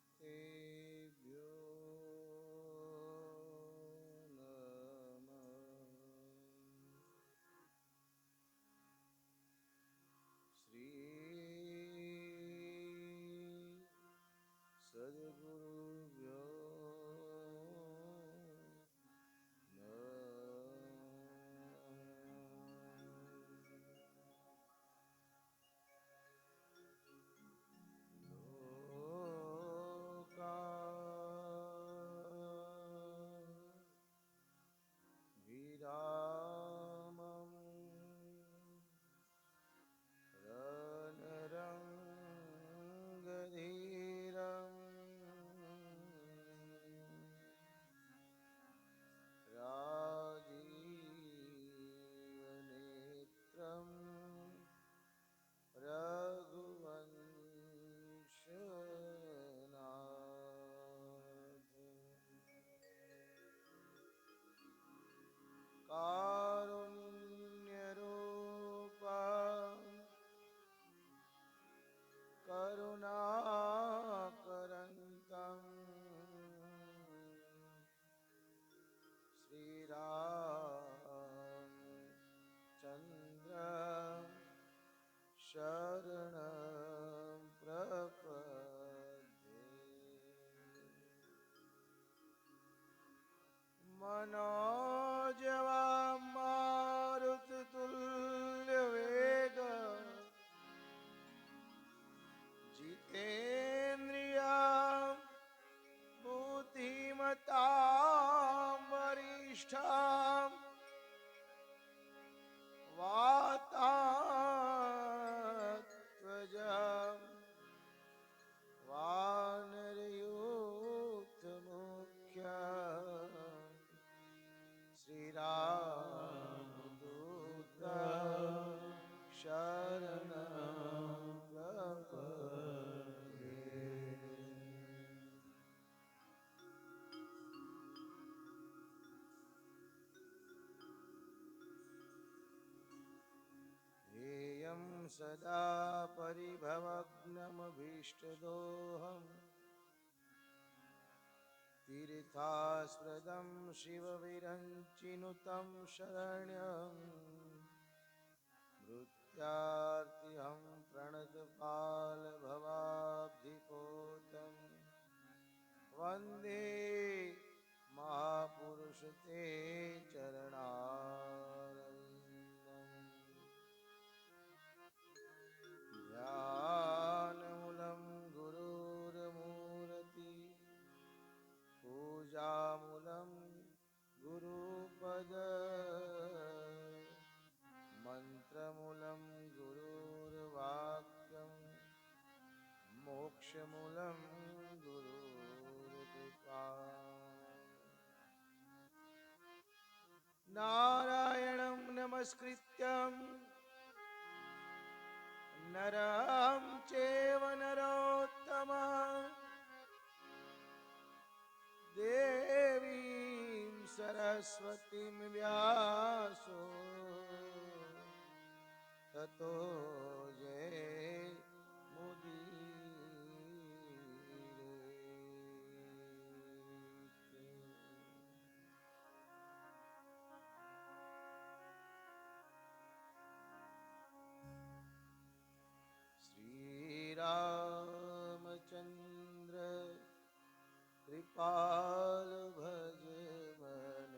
सरस्वतेभ्यो नमः। श्री सद्गुरुभ्यो राजीवनेत्रं रघुवंशनाथ कारुण्यरूपं करुणाकरन्तं श्रीरामचन्द्रं शरणं प्रपद्ये। मनोजवं मारुततुल्यवेगं जितेन्द्रियं बुद्धिमतां वरिष्ठं वातात्मजं वानरयूथमुख्यं श्रीरामदूतं सदा परिभवग्नमभीष्टदोहम् तीर्थास्पदं शिवविरञ्चिनुतं शरण्यं मृत्यार्तिहं प्रणतपालभवाब्धिपोतं वन्दे महापुरुष ते चरणारविन्दम् ध्यानमूलं गुरुर्मूर्ति पूजामूलं गुरुपद मन्त्रमूलं गुरुर्वाक्यं मोक्षमूलं गुरुर्कृपा नारायणं नमस्कृत्यं नरं चैव नरोत्तमं देवीं सरस्वतीं व्यासो ततो श्रीरामचन्द्र कृपाल भज मन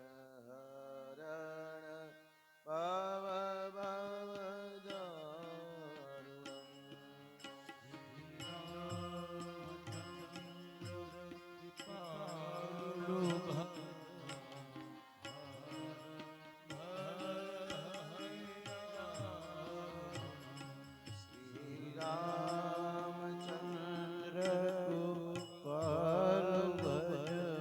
हरण पव रामचंद्र कृपाल भज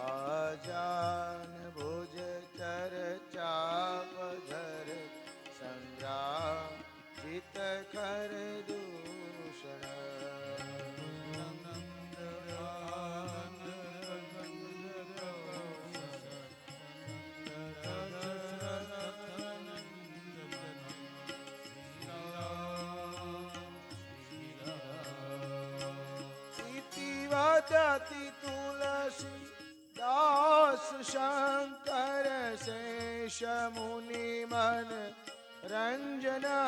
आजान भुज चर्चा पधर संग्राम जित कर दूषण जाति तुलसी दास शंकर शेष मुनि मन रंजना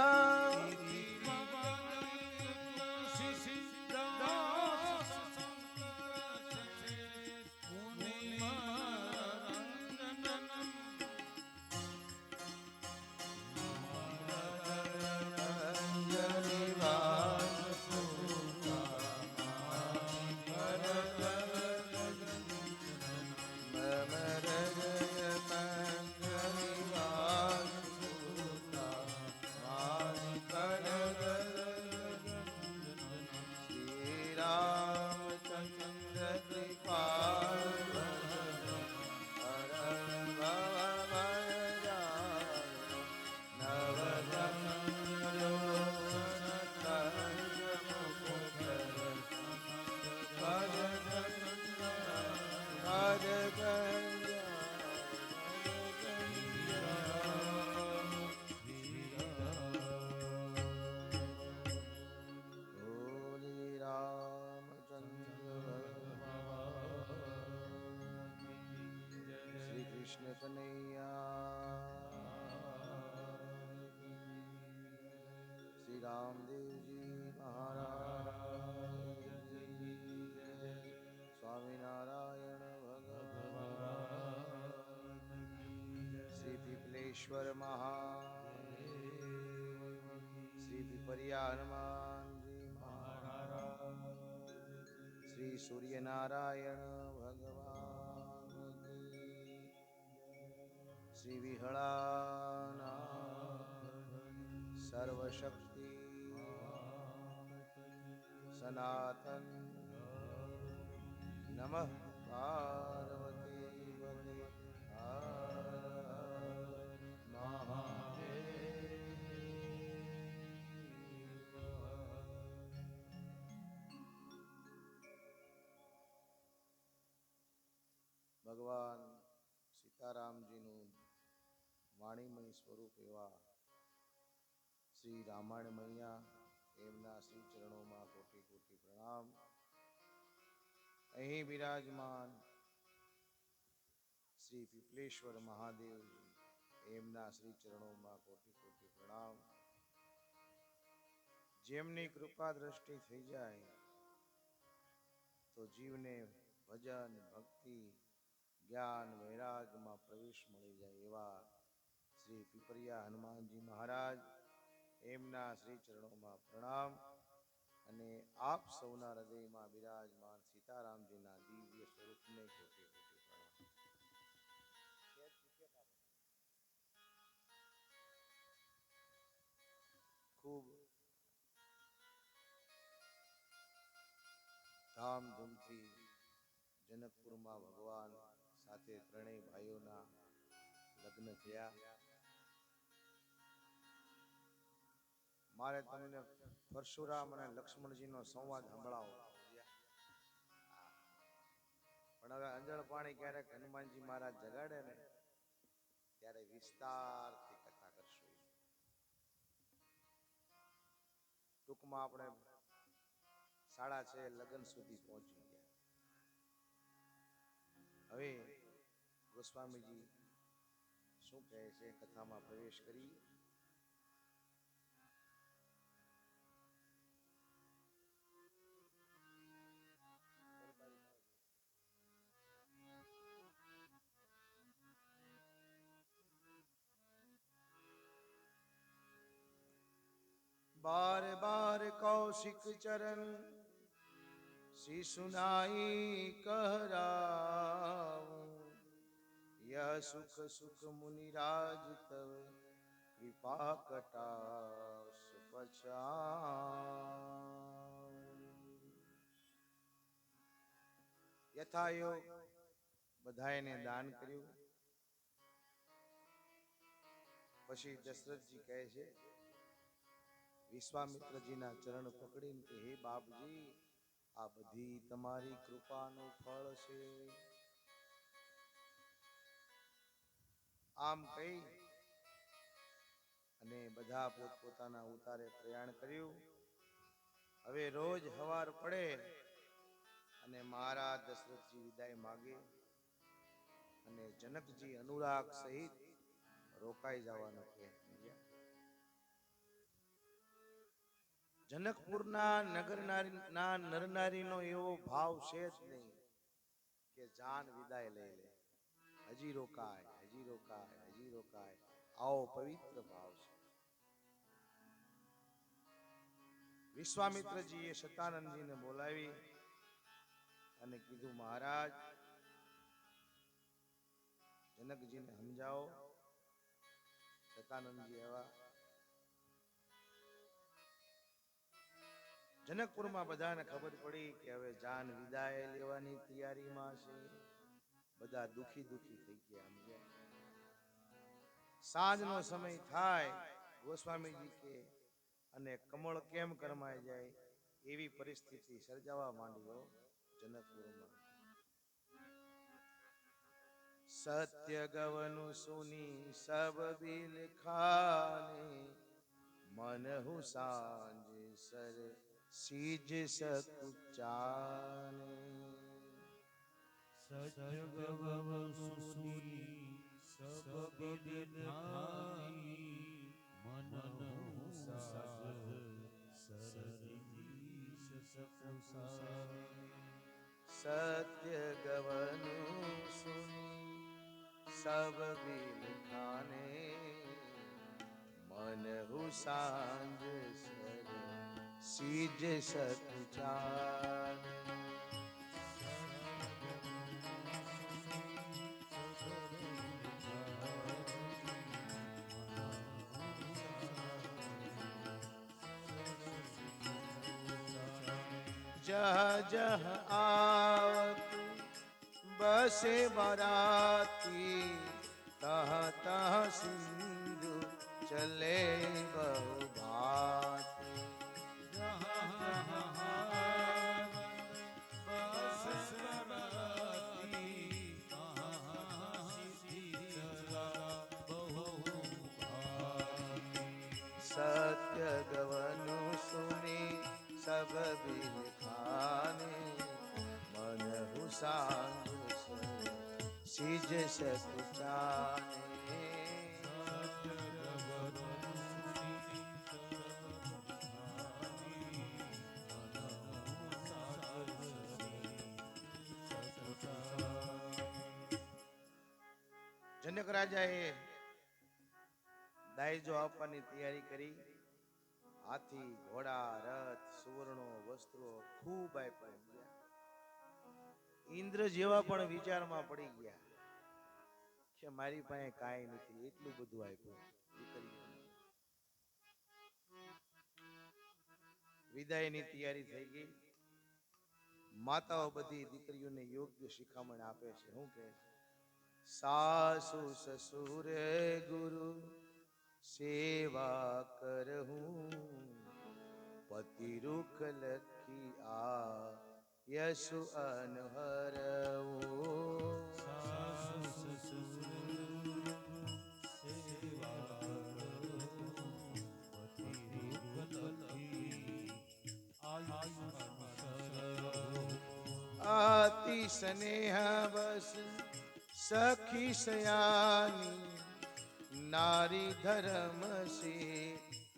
कृष्ण कन्हैया श्री रामदेव जी महाराज स्वामी नारायण भगवान श्री पिपलेश्वर महादेव श्री पिपरिया हनुमान जी महाराज श्री सूर्य नारायण भगवान श्री विहलानाथ सर्वशक्ति सनातन नमः पार्वती पते भगवान सीताराम जी नु वाणीमय स्वरूप एवा श्री रामायण मैया एमना श्री चरणों में कोटि कोटि प्रणाम। अहीं विराजमान श्री पिपलेश्वर महादेव जी एमना श्री चरणों में कोटि कोटि प्रणाम। जेमनी कृपा दृष्टि थई जाए तो जीव ने भजन भक्ति ज्ञान वैराग में प्रवेश मळी जाए एवा श्री पिपरिया हनुमान जी महाराज एमना श्री चरणों में प्रणाम। अने आप सौना हृदय में विराजमान सीताराम जी ना दिव्य स्वरूप ने कोटि कोटि प्रणाम। खूब धामधूम थी जनकपुर में भगवान साथे त्रणेय भाईओ ना लग्न थया। मारे तमने परशुराम और लक्ष्मण जी नो संवाद संभळावो पण हवे अंजळ पाणी क्यारेक हनुमान जी महाराज जगाड़े ने त्यारे विस्तार थी कथा करशुं। टूंक में आपणे 6:30 लग्न सुधी पहुंची गया। हवे गोस्वामी जी शुं कहे छे कथा में प्रवेश करी। बार बार कौशिक चरण शिशुनाई कहराव यह सुख सुख मुनिराज तव कृपा कटाक्ष पछाड़। યથાયોગ બધાયને દાન કર્યું. પછી દશરથજી કહે છે વિશ્વામિત્રજીના ચરણ પકડીને કે હે બાપજી, આ બધી તમારી કૃપાનું ફળ છે. આમ કહી અને બધા પોતપોતાના ઉતારે પ્રયાણ કર્યું. હવે રોજ હવાર પડે અને મહારાજ દશરથજી વિદાય માગે અને જનકજી અનુરાગ સહિત રોકાઈ જવાનું કહે. જનકપુરના નગરના નરનારીનો એવો ભાવ છે જ નહીં કે જાન વિદાય લઈ લે. હજી રોકાય, હજી રોકાય, હજી રોકાય, આવો પવિત્ર ભાવ છે. વિશ્વામિત્રજીએ શતાનંદજીને બોલાવી અને કીધું મહારાજ જનકજીને સમજાવો. શતાનંદજી એવા જનકપુરમાં બધાને ખબર પડી કે હવે જાન વિદાય લેવાની તૈયારીમાં છે. બધા દુખી દુખી થઈ ગયા. સાંજનો સમય થાય, ગોસ્વામીજી કે અને કમળ કેમ કરમાઈ જાય એવી પરિસ્થિતિ સર્જાવા માંડી જનકપુરમાં. સત્ય ગવનું સુની સબ બિલ ખાને મનહુ સાંજ સર सीज सकुचाने. सजगव सुनी सब विधानी मनहु साज सरदीश सकुचाने. सत्य गवनु सुनी सब बिल खाने मनहु सांझ सर सीज सकुचाने. जह जह आवत बसे बराती तह तह सिंधु चले बहु भाती. सत्य गवनु सुनी सब बिल खाने मनहु सांझ सीज सकुचाने. જનક રાજાએ દાયજો આપવાની તૈયારી કરી. હાથી, ઘોડા, રથ, સુવર્ણો, વસ્ત્રો ખૂબ આપ્યા. ઇન્દ્ર જેવા પણ વિચારમાં પડી ગયા કે મારી પાસે કાંઈ નથી, એટલું બધું આપ્યું. વિદાયની તૈયારી થઈ ગઈ. માતાઓ બધી દીકરીઓને યોગ્ય શિખામણ આપે છે. શું કે સાસુ સસુર ગુરુ સેવા કરહું પતિ રૂખ લખી આ યશુ અનહરવું. અતિ સ્નેહ બસ સખી સયાની નારી ધર્મ સે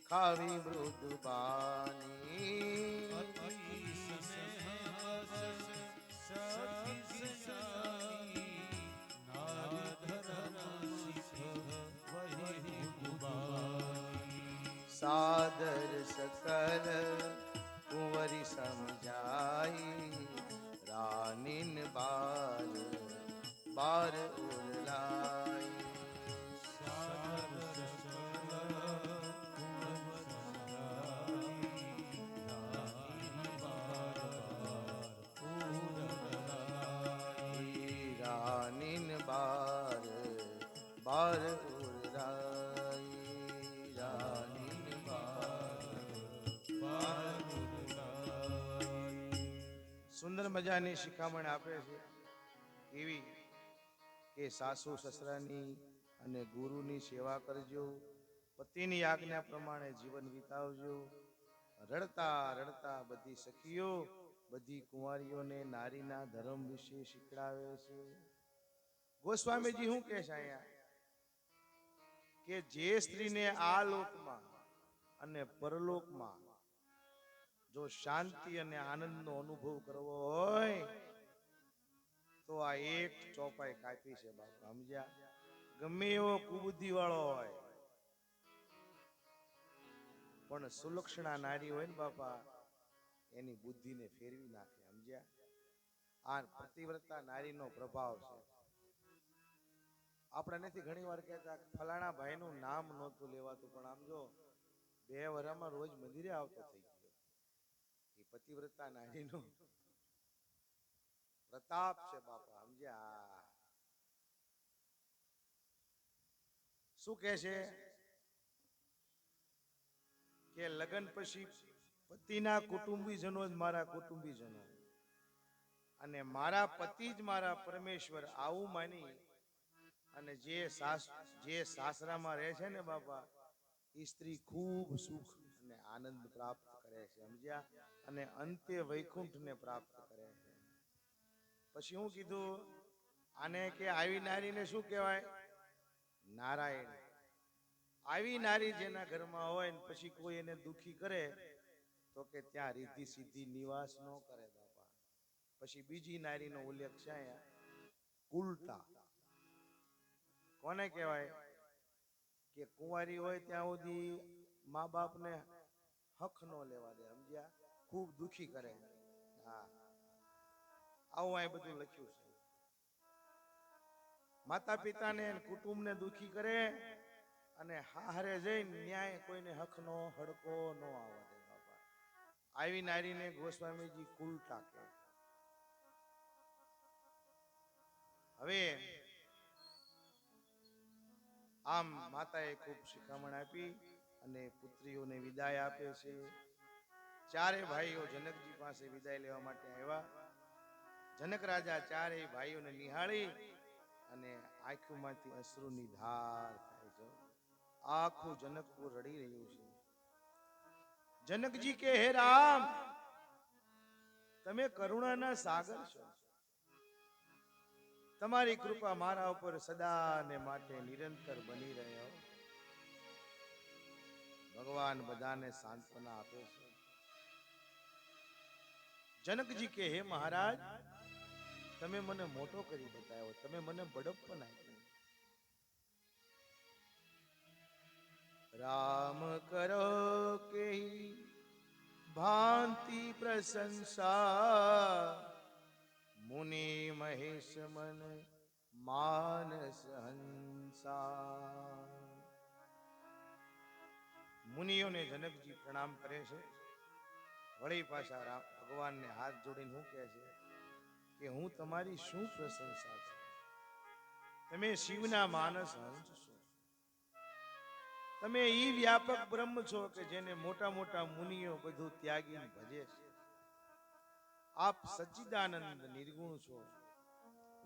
ખાવી મૃદુબાની. સાદર સકલ કુંવરી સમજાઈ રાનીન બાલ બાર ઓરલાઈ સાગર સકલ ગુણ સંગાઈ રાની બાર પૂરલાઈ રાનીન બાર બાર ઓરલાઈ રાનીન સુંદર મજાની શિખામણ આપે છે એવી કે સાસુ સસરાની અને ગુરુની સેવા કરજો, પતિની આજ્ઞા પ્રમાણે જીવન વિતાવજો. રડતા રડતા બધી સખીઓ બધી કુંવારીઓને નારીના ધર્મ વિશે શીખડાવે છે. ગોસ્વામીજી શું કહે છે અહીંયા કે જે સ્ત્રીને આ લોકમાં અને પરલોકમાં જો શાંતિ અને આનંદનો અનુભવ કરવો હોય તો આ એક ચોપાઈ કાપી છે બાપા, સમજ્યા? ગમે એવો કુબુદ્ધિ વાળો હોય પણ સુલક્ષણા નારી હોય ને બાપા એની બુદ્ધિને ફેરવી નાખે, સમજ્યા? આ પતિવ્રતા નારીનો પ્રભાવ છે. આપણે નથી ઘણી વાર કહેતા ફલાણા ભાઈનું નામ નહોતું લેવાતું, પણ આમ જો 2 વર્ષમાં રોજ મંદિરે આવતો થઈ ગયો. એ પતિવ્રતા નારીનો પ્રતાપ છે બાપા, સમજ્યા? શું કહે છે કે લગ્ન પછી પતિના કુટુંબીજનો જ મારા કુટુંબીજનો અને મારા પતિ જ મારા પરમેશ્વર, આવું માની અને જે સાસરામાં રહે છે ને બાપા, એ સ્ત્રી ખૂબ સુખ અને આનંદ પ્રાપ્ત કરે છે, સમજ્યા? અને અંતે વૈકુંઠને પ્રાપ્ત કરે છે. પછી શું કીધું આને કે આવી નારીને શું કહેવાય? નારાયણ. આવી નારી જેના ઘરમાં હોય ને પછી કોઈ એને દુખી કરે તો કે ત્યાં રીધિ સિદ્ધિ નિવાસ ન કરે બાપા. પછી બીજી નારીનો ઉલ્લેખ છે અહીંયા, કુલટા. કોને કહેવાય? કે કુંવારી હોય ત્યાં સુધી મા બાપને હક ન લેવા દે, સમજ્યા? ખૂબ દુખી કરે. હા, આવું અહીં બધું લખ્યું છે. માતા પિતાને કુટુંબને દુખી કરે અને હારે જઈને ન્યાય કોઈને હકનો હડકો ન આવવા દે બાપા. આવી નારીને ગોસ્વામીજી કુલટા કહે. હવે આમ માતાએ ખૂબ શિખામણ આપી અને પુત્રીઓને વિદાય આપે છે. 4 ભાઈઓ જનકજી પાસે વિદાય લેવા માટે આવ્યા. જનક રાજા 4 ભાઈઓને નિહાળી અને આંખોમાંથી અશ્રુની ધાર થાય છે. આખું જનકપુર રડી રહ્યું છે. જનકજી કે હે રામ, તમે કરુણાના સાગર છો, તમારી કૃપા મારા ઉપર સદા ને માટે નિરંતર બની રહ્યો. ભગવાન બધાને સાંત્વના આપે છે. જનકજી કે હે મહારાજ, તમે મને મોટો કરી બતાવ્યો, તમે મને બડપ્પન આપ્યું. રામ કરો કે ભાંતિ પ્રશંસા, મુનિ મહેશ મન માનસ હંસા. મુનિઓને જનકજી પ્રણામ કરે છે. વળી પાછા ભગવાનને હાથ જોડીને શું કહે છે કે હું તમારી શું પ્રશંસા છે? તમે શિવના માનસ હંસ છો. તમે ઈ વ્યાપક બ્રહ્મ છો કે જેને મોટા મોટા મુનિઓ બધું ત્યાગીને ભજે છે. આપ સચ્ચિદાનંદ નિર્ગુણ છો.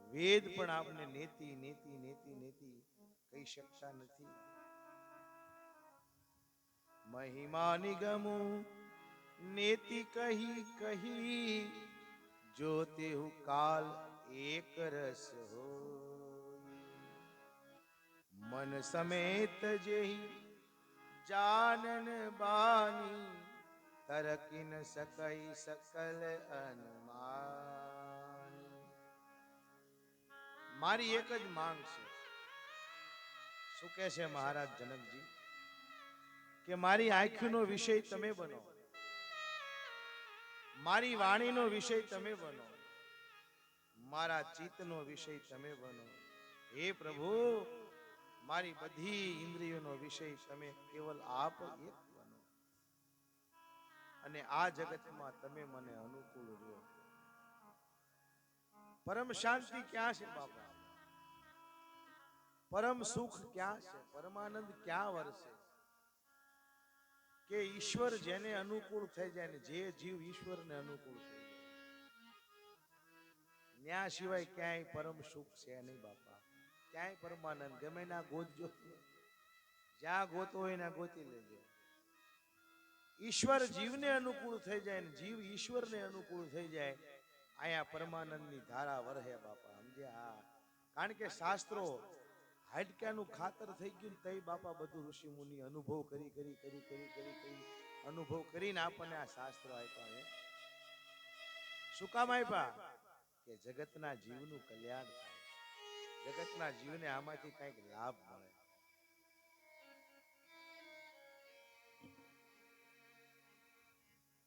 વેદ પણ આપને નેતિ નેતિ નેતિ નેતિ કહી શકતા નથી. મહિમા નિગમો નેતિ કહી કહી, જો તેહુ કાલ એક રસ હો. મન સમેત જેહી जानन बानी, तरकिन सकई सकल अनुमान. મારી એક જ માંગ છે. શું કહે છે મહારાજ જનકજી? કે મારી આંખનો વિષય તમે બનો, મારી વાણીનો વિષય તમે બનો, મારા ચિત્તનો વિષય તમે બનો. હે પ્રભુ, મારી બધી ઇન્દ્રિયોનો વિષય તમે કેવલ આપ એક બનો અને આ જગતમાં તમે મને અનુકૂળ રહ્યો. પરમ શાંતિ ક્યાં છે બાપા? પરમ સુખ ક્યાં છે? પરમાનંદ ક્યાં વરસે? કે ઈશ્વર જેને અનુકૂળ થઈ જાય ને જે જીવ ઈશ્વરને અનુકૂળ થઈ જાય ન્યા સિવાય ક્યાંય પરમ સુખ છે નહીં બાપા. ક્યાંય પરમાનંદ ગમે ના ગોતજો, જ્યાં ગોતો હોય ના ગોતી લેજો. ઈશ્વર જીવને અનુકૂળ થઈ જાય ને જીવ ઈશ્વરને અનુકૂળ થઈ જાય, આયા પરમાનંદની ધારા વરહે બાપા. સમજ્યા? કારણ કે શાસ્ત્રો હાડક્યાનું ખાતર થઈ ગયું ને તઈ બાપા બધું ઋષિ મુનિ અનુભવ કરી અનુભવ કરીને આપણને આ શાસ્ત્રો આપ્યા છે. શું કામ આપ્યા? કે જગતના જીવનું કલ્યાણ થાય, જગતના જીવને આમાંથી કંઈક લાભ મળે.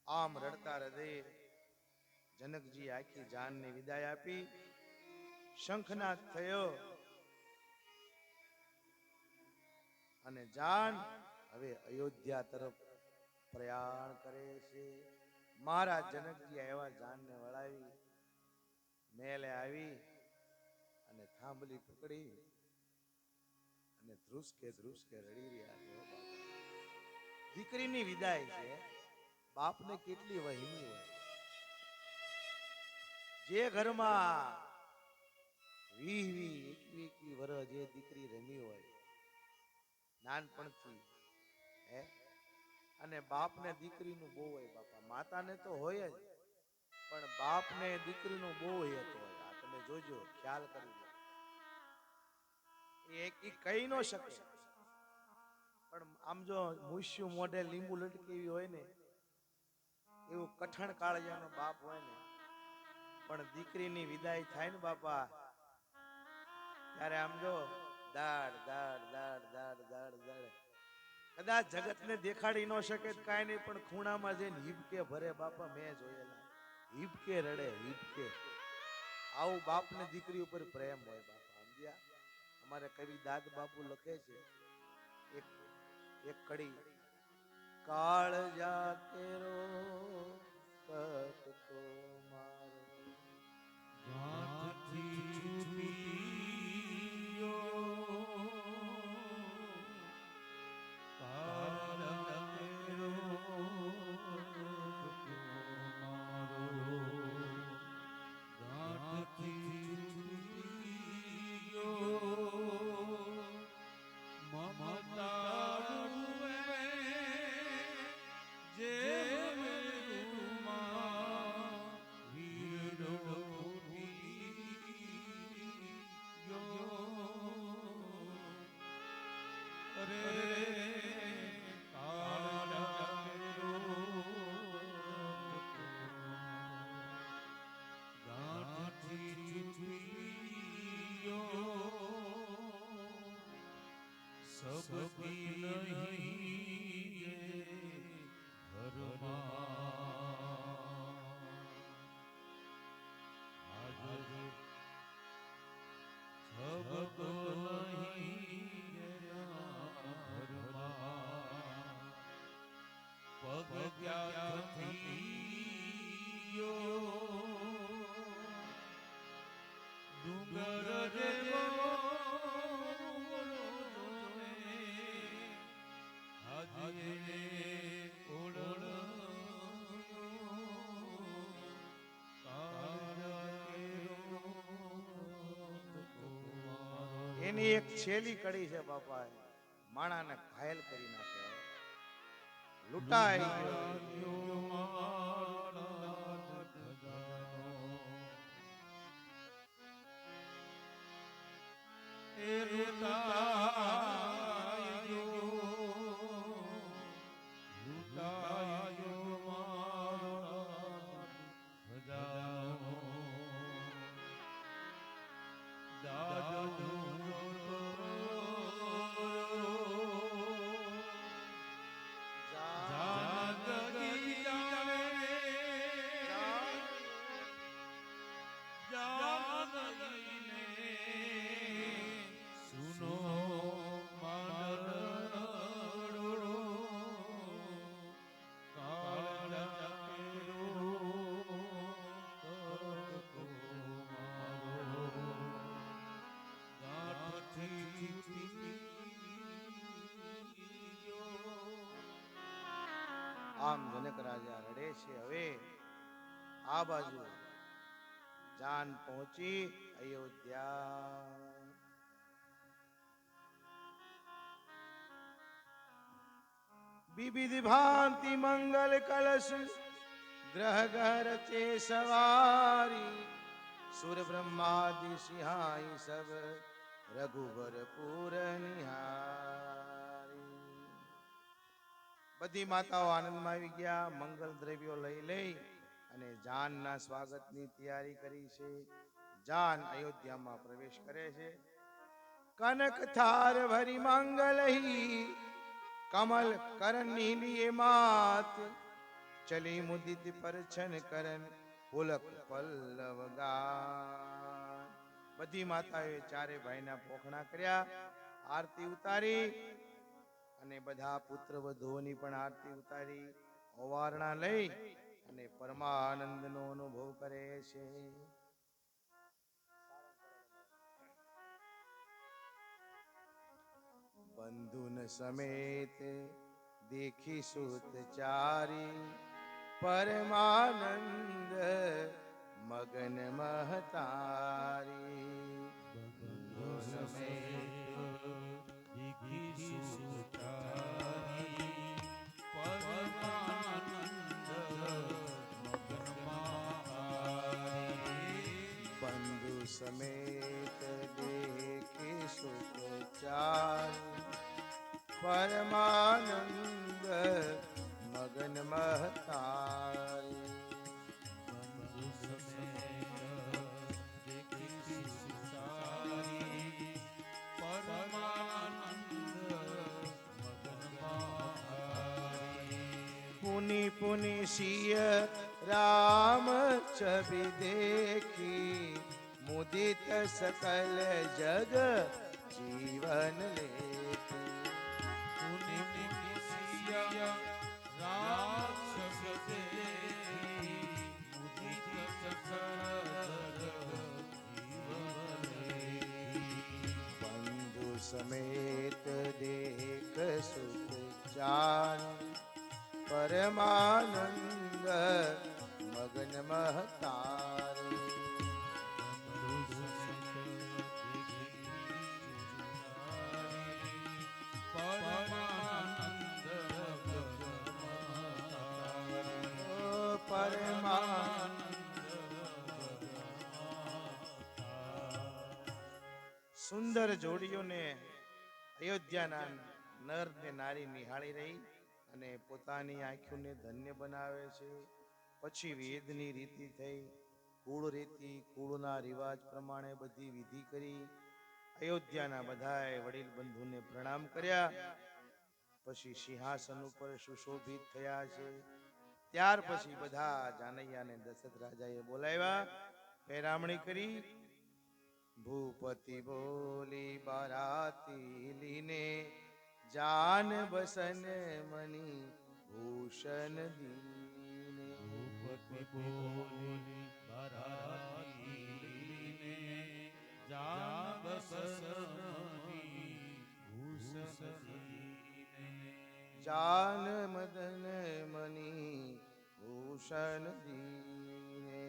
આમ રડતા હૃદયે જનકજી આખી જાનને વિદાય આપી. શંખનાદ થયો અને જાન હવે અયોધ્યા તરફ પ્રયાણ કરે છે. મહારાજ જનકજી આવ્યા, જાનને વળાવી મેલે આવી અને થાંભલી પકડી અને ધ્રુસકે રડી રહ્યા છે. દીકરીની વિદાય છે. બાપને કેટલી વહીમી હોય. જે ઘરમાં 20-21 વર્ષ જે દીકરી રમી હોય નાનપણથી, અને બાપને દીકરીનું બહુ હોય બાપા. માતાને તો હોય જ, પણ બાપને દીકરીનું બહુ હેત હોય. આ તમે જોજો, ખ્યાલ કરજો. એ કહી ન શકે, પણ આમ જો મૂસ્યું મોઢે લીંબુ લટકેવી હોય ને એવું કઠણ કાળજાનો બાપ હોય ને, પણ દીકરીની વિદાય થાય ને બાપા, ત્યારે આમ જો દાડ દાડ દાડ દાડ દાડ દાડ. કદાચ જગતને દેખાડી ન શકે કાંઈ નહીં, પણ ખૂણામાં જઈને હિબકે ભરે બાપા. મેં જોયેલા હિબકે રડે, હિબકે. આવું બાપને દીકરી ઉપર પ્રેમ હોય બાપા. સમજ્યા? અમારે કવિ દાદ બાપુ લખે છે એક કડી, કાળજા કેરો કટકો મારો ગાંઠથી છૂટ્યો કાળજા કેરો કટકો મારો. ગાંઠથી છૂટ્યો મમતાળું જે સબકી નહીં ઘરમાં હાજર સબકો નહીં ઘરમાં. પગ ત્યાગથી ડુંગર જેવો એની એક છેલ્લી કડી છે બાપા, માણાને ઘાયલ કરી નાખે. લૂંટાઈ ગયો જા આમ જનક રાજા રડે છે. હવે આ બાજુ જાન પહોંચી અયોધ્યા. વિવિધ ભાંતિ મંગલ કલશ ગ્રહ ગર તે સવારી સુર બ્રહ્માદિ સિંહાઈ સબ રઘુવર પુર નિહારી. બધી માતાઓ આનંદમાં આવી ગયા. મંગલ દ્રવ્યો લઈ લઈ અને જાનના સ્વાગતની તૈયારી કરી છે. જાન અયોધ્યામાં પ્રવેશ કરે છે. કનક થાર ભરી મંગલહી કમલ કરણ લીએ માત ચલી મુદિત પર છન કરણ પુલક પલ્લવ ગાન. બધી માતાએ ચારે ભાઈના પોખણા કર્યા, આરતી ઉતારી અને બધા પુત્ર વધુઓની પણ આરતી ઉતારી ઓવારણા લઈ અને પરમાનંદનો અનુભવ કરે છે. બંધુન સમેત દેખી સુત ચારી પરમાનંદ મગન મહતારી. બંધુ સમેત બંધુ સમેત દેખી સુત ચારી પરમાનંદ મગન મહતારી. પુनि પુनि સિય રામ છબી દેખી મુદિત સકલ જગ જીવન લેખી. પુનિ પુનિ સિય રામ છબી દેખી મુદિત સકલ જીવન લેખી. બંધુ સમેત દેખ સુત જાન પરમાનંદ મગન મહતારી. સુંદર જોડીઓને અયોધ્યાના નર ને નારી નિહાળી રહી અને પોતાની આંખોને ધન્ય બનાવે છે. પછી વેદની રીતિ થઈ, કુળ રીતિ, કુળના રિવાજ પ્રમાણે બધી વિધિ કરી. અયોધ્યાના બધાએ વડીલ બંધુને પ્રણામ કર્યા. પછી સિંહાસન ઉપર સુશોભિત થયા છે. ત્યાર પછી બધા જાનૈયાને દશરથ રાજાએ બોલાવ્યા, પેરામણી કરી. ભૂપતિ બોલી બારાતી લીને જાન બસન મની ભૂષણ દીને. ભૂપતિ બોલી બારાતી લીને જાન બસન મની ભૂષણ દીને. જાન મદન મની ભૂષણ દીને.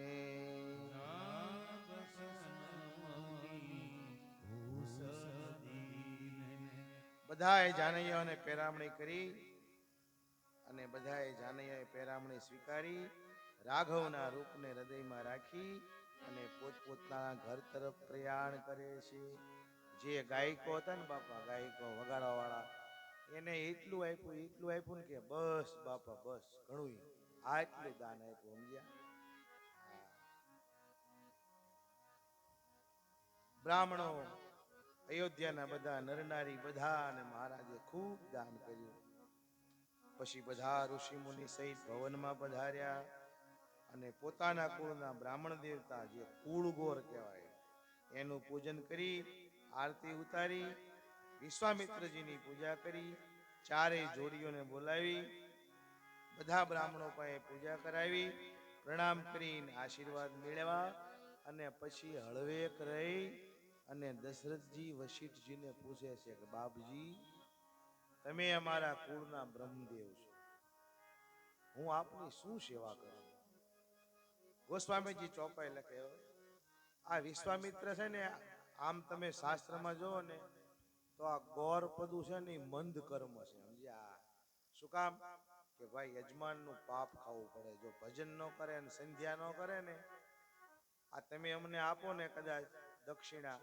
બધાએ જાનૈયાઓને પેરામણી કરી અને બધાએ જાનૈયાએ પેરામણી સ્વીકારી. રાઘવના રૂપને હૃદયમાં રાખી અને પોતપોતાના ઘર તરફ પ્રયાણ કરે છે. જે ગાયકો હતા ને બાપા, ગાયકો વગાડવા વાળા, એને એટલું આપ્યું ને કે બસ બાપા બસ ઘણું આટલું દાન આપ્યું. સમજ્યા? બ્રાહ્મણો, અયોધ્યાના બધા નરનારી બધા અને મહારાજે ખૂબ દાન કર્યું. પછી બધા ઋષિ મુનિ સહિત ભવનમાં પધાર્યા અને પોતાના કુળના બ્રાહ્મણ દેવતા જે કુળગોર કહેવાય એનું પૂજન કરી, આરતી ઉતારી, વિશ્વામિત્રજીની પૂજા કરી. ચારેય જોડીઓને બોલાવી બધા બ્રાહ્મણો પાસે પૂજા કરાવી, પ્રણામ કરીને આશીર્વાદ મેળવ્યા અને પછી હળવેક રહી અને દશરથજી વશિષ્ઠજીને પૂછે છે કે બાપજી, તમે અમારા કુળના બ્રહ્મદેવ છો, હું આપની શું સેવા કરું? ગોસ્વામીજી ચોપાઈ લખે આ વિશ્વામિત્ર છે ને, આમ તમે શાસ્ત્રમાં જોવો ને તો આ ગોરપદું છે ને મંદ કર્મ છે, સમજ્યા? શું કામ? કે ભાઈ યજમાનનું પાપ ખાવું પડે. જો ભજન ન કરે ને સંધ્યા ન કરે ને, આ તમે અમને આપો ને કદાચ દક્ષિણા,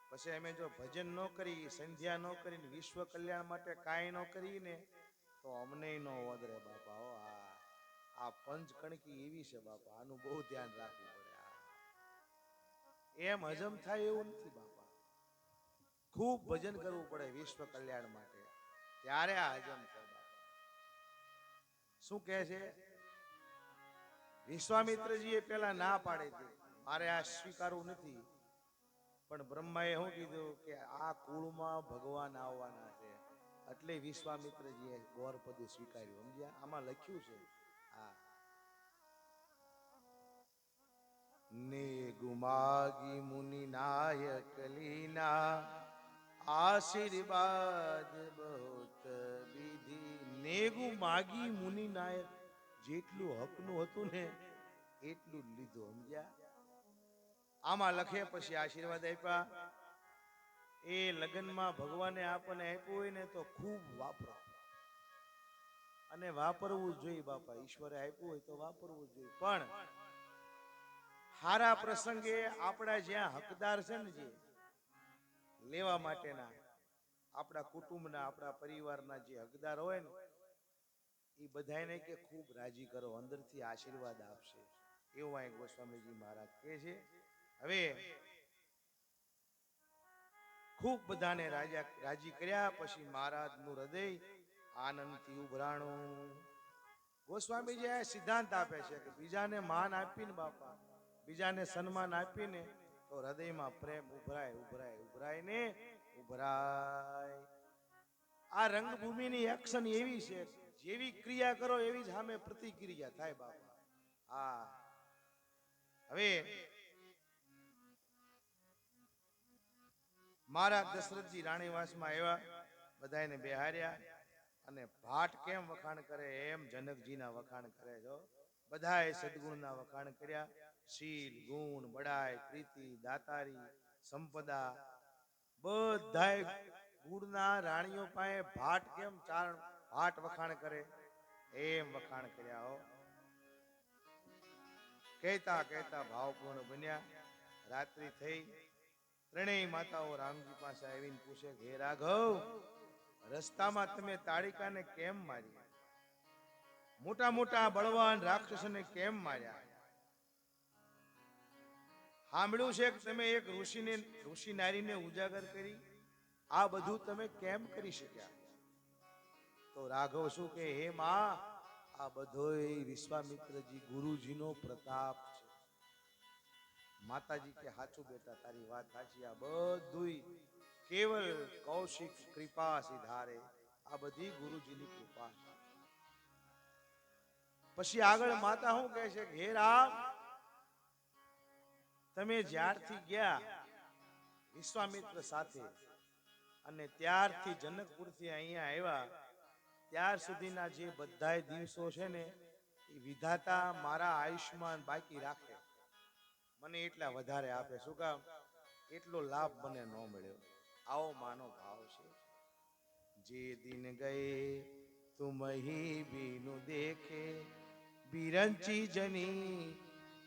પછી અમે જો ભજન ન કરી, સંધ્યા ન કરીને, વિશ્વ કલ્યાણ માટે કાંઈ ન કરી ને, તો અમને ન ઓદરે બાપા. હો આ પંચ કણકી એવી છે બાપા, આનું બહુ ધ્યાન રાખવું પડે. એમ હજમ થાય એવું નથી બાપા. ખૂબ ભજન કરવું પડે વિશ્વ કલ્યાણ માટે, ત્યારે આ હજમ થાય બાપા. શું કહે છે? વિશ્વામિત્રજીએ પેલા ના પાડી હતી, મારે આ સ્વીકારવું નથી. પણ બ્રહ્માએ શું કીધું કે આ કુળમાં ભગવાન આવવાના છે, એટલે વિશ્વામિત્રજીએ ગોરપદું સ્વીકાર્યું. સમજ્યા? આમાં લખ્યું છે. હા, ને ગુમાગી મુનિ નાયક લીના આશીર્વાદ બહુત વિધિ. નેગુ માગી મુનિ નાયક, જેટલું હકનું હતું ને એટલું જ લીધું. સમજ્યા? આમાં લખે પછી આશીર્વાદ આપ્યા. એ લગ્નમાં ભગવાને આપણને આપ્યું હોય ને તો ખૂબ વાપરો, અને વાપરવું જ જોઈએ બાપા. ઈશ્વરે આપ્યું હોય તો વાપરવું જ જોઈએ. પણ હારા પ્રસંગે આપણા જ્યાં હકદાર છે ને, જે લેવા માટેના, આપણા કુટુંબના, આપણા પરિવારના જે હકદાર હોય ને, એ બધાને કે ખૂબ રાજી કરો, અંદરથી આશીર્વાદ આપશે, એવું અહીં ગોસ્વામીજી મહારાજ કહે છે. હવે ખૂબ બધાને રાજી કર્યા પછી મહારાજનું હૃદય આનંદથી ઉભરાણું. ગોસ્વામીજી આ સિદ્ધાંત આપે છે કે બીજાને માન આપીને બાપા, બીજાને સન્માન આપીને તો હૃદયમાં પ્રેમ ઉભરાય, ઉભરાય, ઉભરાય ને ઉભરાય. આ રંગભૂમિની એક્શન એવી છે, જેવી ક્રિયા કરો એવી જ સામે પ્રતિક્રિયા થાય બાપા. હા, હવે મહારાજ દશરથજી રાણીવાસમાં આવ્યા, બધાને બેહાર્યા, અને ભાટ કેમ વખાણ કરે એમ જનકજીના વખાણ કરે છો. બધાએ સદગુણના વખાણ કર્યા. શીલ, ગુણ, બડાઈ, પ્રીતિ, દાતારી, સંપદા, બધાય ગુણના રાણીઓ પાસે ભાટ કેમ ભાટ વખાણ કરે એમ વખાણ કર્યા. હો કહેતા કહેતા ભાવપૂર્ણ બન્યા. રાત્રિ થઈ, ત્રણેય માતાઓ રામજી પાસે આવીને પૂછે, હે રાઘવ, રસ્તામાં તમે તાળિકાને કેમ મારી? મોટા મોટા બળવાન રાક્ષસને કેમ માર્યા? સાંભળ્યું છે કે તમે એક ઋષિ નારીને ઉજાગર કરી, આ બધું તમે કેમ કરી શક્યા? તો રાઘવ શું કે, હે માં, આ બધોય વિશ્વામિત્રજી ગુરુજીનો પ્રતાપ છે. માતાજી કે હાચું બેટા, તારી વાત સાચી, આ બધુંય કેવલ કૌશિક કૃપા સિધારે, આ બધી ગુરુજીની કૃપા. પછી આગળ માતા શું કહે છે, હે રામ, તમે જ્યારથી ગયા વિશ્વામિત્ર સાથે અને ત્યારથી જનકપુરથી અહીંયા આવ્યા, ત્યાર સુધીના જે બધાય દિવસો છે ને, એ વિધાતા મારા આયુષ્યમાન બાકી રાખે, મને એટલા વધારે આપે. શું કામ? એટલો લાભ મને ન મળ્યો. આવો માનો ભાવ છે. જે દિન ગયે તુમ હી બીનુ દેખે, બિરંચી જની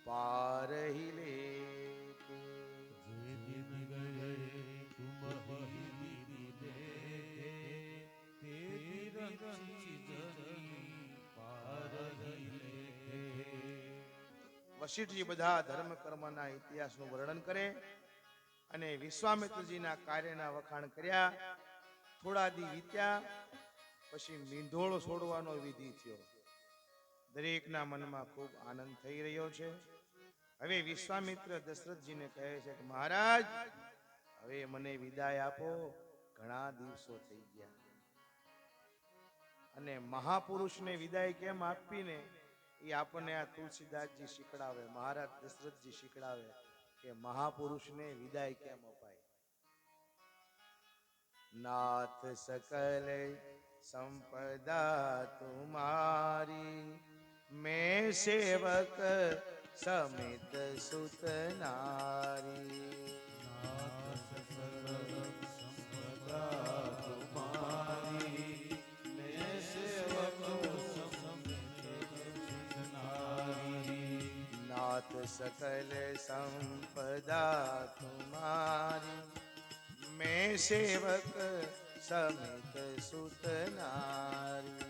પારહી લેકે. જે દિન ગયે તુમ હી બીનુ દેખે, તિરંચી જની પારહી લેકે. વશિષ્ઠજી બધા ધર્મ કર્મના ઇતિહાસનું વર્ણન કરે અને વિશ્વામિત્રજીના કાર્યના વખાણ કર્યા. થોડા દી વીત્યા પછી મીંઢોળ છોડવાનો વિધિ થયો. દરેકના મનમાં ખૂબ આનંદ થઈ રહ્યો છે. હવે વિશ્વામિત્ર દશરથજીને કહે છે કે મહારાજ, હવે મને વિદાય આપો, ઘણા દિવસો થઈ ગયા. અને મહાપુરુષને વિદાય કેમ આપીને એ આપણને આ તુલસીદાસજી શીખડાવે, મહારાજ દશરથજી શીખડાવે કે મહાપુરુષને વિદાય કેમ અપાય. નાથ સકલ संपदा तुम्हारी, मैं सेवक समित सुत नारी। नाथ सकल संपदा तुम्हारी, मैं सेवक समित नारी। नाथ सकल संपदा तुम्हारी, मैं सेवक समित सुत नारी।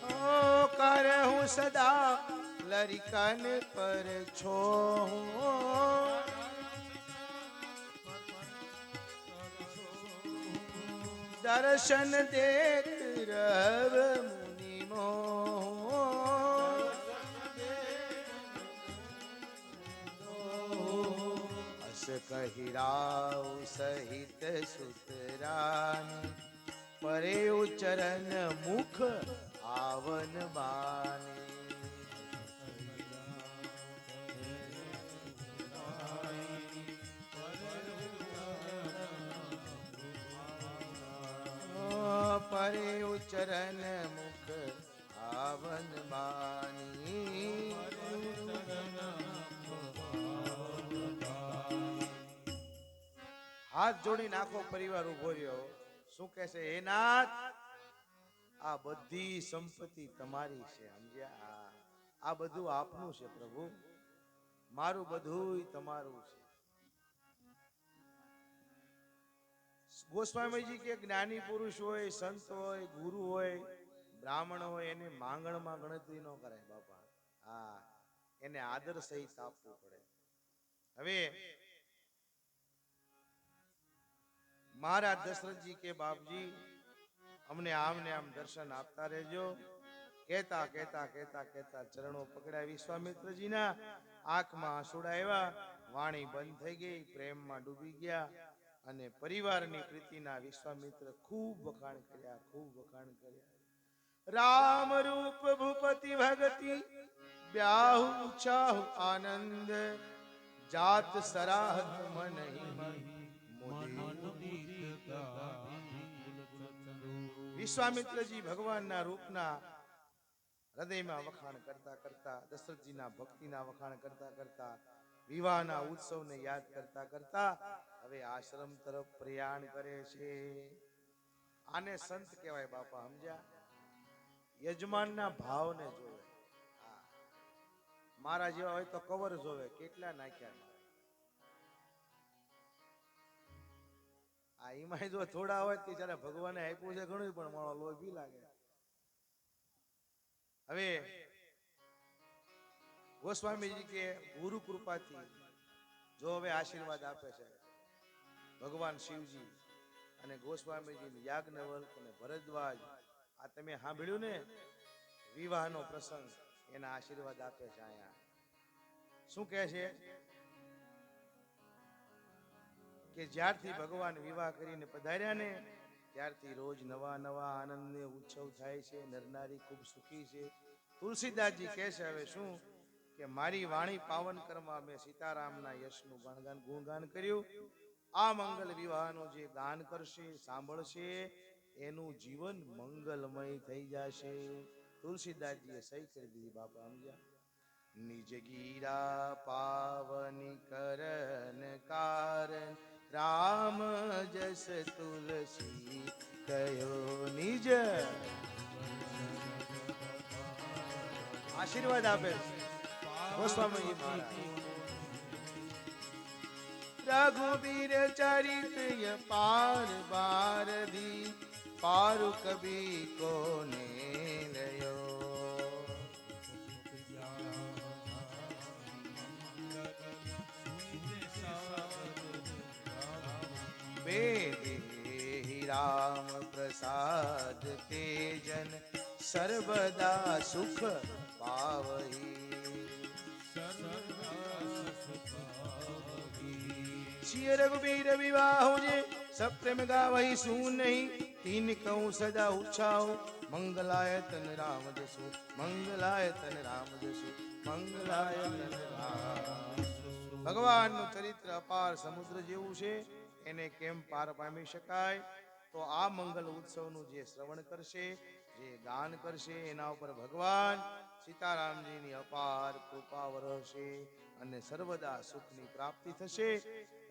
ओ करहूँ सदा लरिकन पर छो, दर्शन देख रव मुनि मोह। अस कहिराव सहित सुतरानी, परे उचरन मुख आवन बानी। परे उचरन मुख आवन बानी। હાથ જોડીને આખો પરિવાર ઉભો રહ્યો. શું કહે છે? હે નાથ, આ બધી સંપત્તિ તમારી છે, સમજ્યા? આ બધું આપનું છે પ્રભુ, મારું બધુંય તમારું છે. ગોસ્વામીજી કે જ્ઞાની પુરુષ હોય, સંત હોય, ગુરુ હોય, બ્રાહ્મણ હોય, એને માંગણમાં ગણતરી ન કરાય બાપા. હા, એને આદર સહિત આપવું પડે. હવે મહારાજ દશરથજી કે બાપજી અમને આમ ને આમ દર્શન આપતા રહેજો. કહેતા કહેતા કહેતા કહેતા ચરણો પકડ્યા વિશ્વામિત્રજીના. આંખમાં આંસુડા આવ્યા, વાણી બંધ થઈ ગઈ, પ્રેમમાં ડૂબી ગયા. અને પરિવારની પ્રીતિના વિશ્વામિત્ર ખૂબ વખાણ કર્યા, ખૂબ વખાણ કર્યા. રામ રૂપ ભૂપતિ ભગતિ બ્યાહુ ચાહુ આનંદ, જાત સરાહત મન વિશ્વામિત્રજી ભગવાનના રૂપના હૃદયમાં વખાણ કરતા કરતા, દશરથજીના ભક્તિના વખાણ કરતા કરતા, વિવાહના ઉત્સવને યાદ કરતા કરતા હવે આશ્રમ તરફ પ્રયાણ કરે છે. આને સંત કહેવાય બાપા, સમજ્યા? યજમાનના ભાવને જોવે. મારા જેવા હોય તો કવર જોવે, કેટલા નાખ્યા. આ એમાં જો થોડા હોય તો જયારે ભગવાને આપ્યું છે ઘણું, પણ મારો લોભી લાગે. હવે ગોસ્વામીજી કે ગુરુ કૃપાથી જો હવે આશીર્વાદ આપે છે ભગવાન શિવજી અને ગોસ્વામીજી, યાજ્ઞવલ્ક અને ભરદ્વાજ, આ તમે સાંભળ્યું ને વિવાહનો પ્રસંગ, એના આશીર્વાદ આપે છે. અહીંયા શું કહે છે કે જ્યારથી ભગવાન વિવાહ કરીને પધાર્યા ને ત્યારથી રોજ નવા નવા આનંદને ઉત્સવ થાય છે. નરનારી ખૂબ સુખી છે. તુલસીદાસજી કહે છે હવે શું કે મારી વાણી પાવન કરવા મેં સીતારામના યશનું ગુણગાન કર્યું. આ મંગલ વિવાહનું જે ગાન કરશે, સાંભળશે, એનું જીવન મંગલમય થઈ જશે. તુલસીદાસજીએ સહી કરી દીધી બાપા, સમજ્યા? નિજ ગીરા પાવની કરન કારણ, રામ જસ તુલસી કયો નિજ. આશીર્વાદ આપે ગોસ્વામીજી મહારાજ. રઘુબીર ચરિત પાર બારધી, પારુ કબી કોને લયો. વેદેહી રામ પ્રસાદ તેજન, સર્વદા સુખ પાવહી. श्री रघुबीर विवाह जे सब प्रेम गावही सुन नहीं, तीन कहूँ सदा उछाओ, मंगलाय तन राम जसु, मंगलाय तन राम जसु, મંગલાય ભગવાનનું ચરિત્ર અપાર સમુદ્ર જેવું છે, એને કેમ પાર પામી શકાય? તો આ મંગલ ઉત્સવનું જે શ્રવણ કરશે, જે ગાન કરશે, એના ઉપર ભગવાન સીતારામજીની અપાર કૃપા વરસશે અને સર્વદા સુખની પ્રાપ્તિ થશે.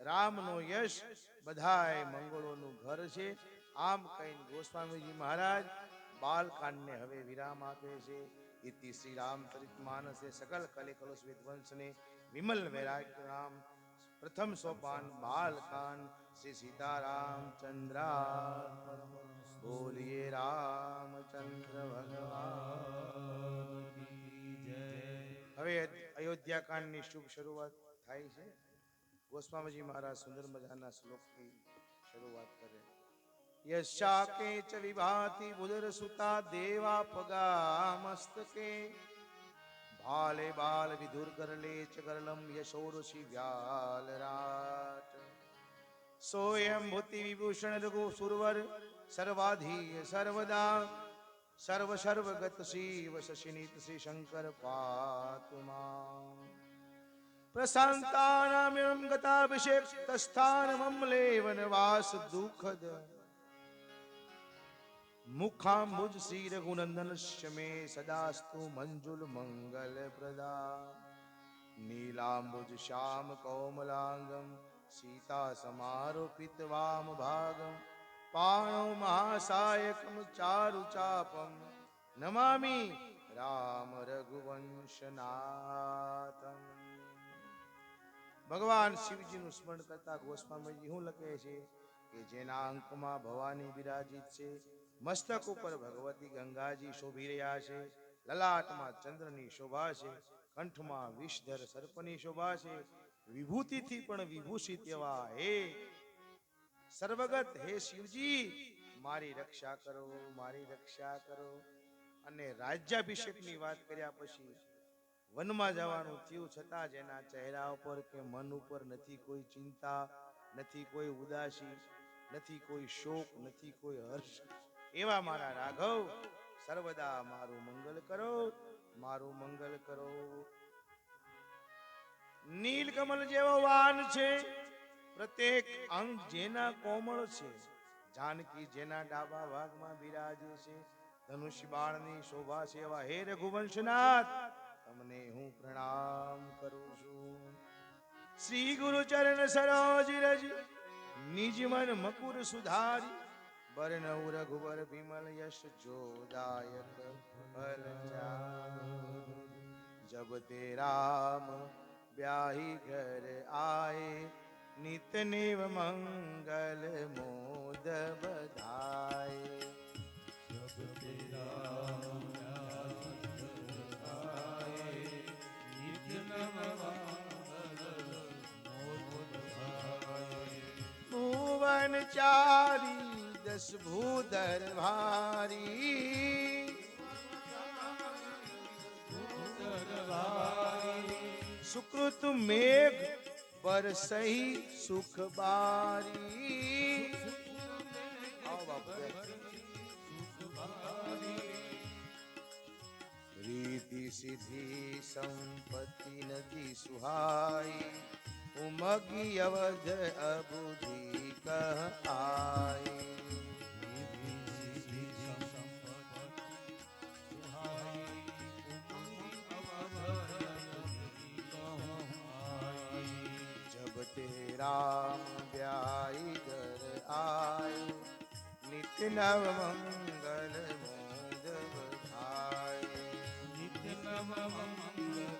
રામનો યશ બધાય મંગળોનું ઘર છે. આમ કહીને ગોસ્વામીજી મહારાજ બાલકાંડને હવે વિરામ આપે છે. ઇતિ શ્રી રામચરિતમાનસે સકલ કલે કલશ વિધ્વંસને વિમલ વૈરાગ્ય નામ પ્રથમ સોપાન બાલકાંડ શ્રી સીતારામચંદ્ર બોલીએ રામચંદ્ર ભગવાન. હવે અયોધ્યા કાંડની શુભ શરૂઆત થાય છે. ગોસ્વામીજી મહારાજ સુંદર મજાના શ્લોકથી શરૂઆત કરે. યશાકે ચ વિભાતિ બુદર સુતા દેવા પગા મસ્તકે ભાલે બાલ વિધુર કરલે ચ કરલમ યશોરસી વ્યાલ રાટ સોયમ ભૂતિ વિભૂષણ રઘુ સુરવર સર્વાધીય સર્વદા સર્વ સર્વગત શિવ શશિનિત શ્રી શંકર પાતુમા પ્રશાંતાનામ્યમ ગતાભિષેક તસ્થાનમલે વનવાસ દુઃખદ મુખાંબુજ શ્રી રઘુનંદનસ્ય મે સદાસ્તુ મંજુલ મંગલ પ્રદા નીલાંબુજ શ્યામ કૌમલાંગમ સીતા સમારોપિત વામ ભાગમ પાણો મહાસાયકમ ચારુ ચાપમ નમામિ રામ રઘુવંશનાથમ. ભગવાન શિવજીનું સ્મરણ કરતા ગોસ્વામીજી શું લખે છે કે જેના અંકમાં ભવાની બિરાજિત છે, મસ્તક ઉપર ભગવતી ગંગાજી શોભી રહ્યા છે, લલાટમાં ચંદ્રની શોભા છે, કંઠમાં વિષધર સર્પની શોભા છે, વિભૂતિથી પણ વિભૂષિત એવા હે સર્વગત હે શિવજી મારી રક્ષા કરો, મારી રક્ષા કરો. અને રાજ્યાભિષેકની વાત કર્યા પછી વનમાં જવાનું થયું છતાં જેના ચહેરા ઉપર કે મન ઉપર નથી કોઈ ચિંતા, નથી કોઈ ઉદાસી, નથી કોઈ શોક, નથી કોઈ હર્ષ, એવા મારા રાઘવ સર્વદા મારું મંગલ કરો, મારું મંગલ કરો. નીલકમલ જેવો વાન છે, પ્રત્યેક અંગ જેના કોમળ છે, જાનકી જેના ડાબા ભાગમાં બિરાજે છે, ધનુષ બાણની શોભા છે, એવા હે રઘુવંશનાથ તમને હું પ્રણામ કરું છું. શ્રી ગુરુ ચરણ સરોજ રજ નિજ મન મકુર સુધારી બરનઉ રઘુબર વિમલ યશ જોદાયક ફલ જબ તે રામ ब्याही घर आए नित निव मंगल मोद बधाए. जब तेरा भुवन चारी दस भूधर भारी सुकृत मेघ बरसही सुख बारी. रीति सिद्धि संपत्ति नदी सुहाई उमगी अवध अबुधि कह आई. राम ब्याई घर आए नित नव मंगल मोद बधाए. नित नव मंगल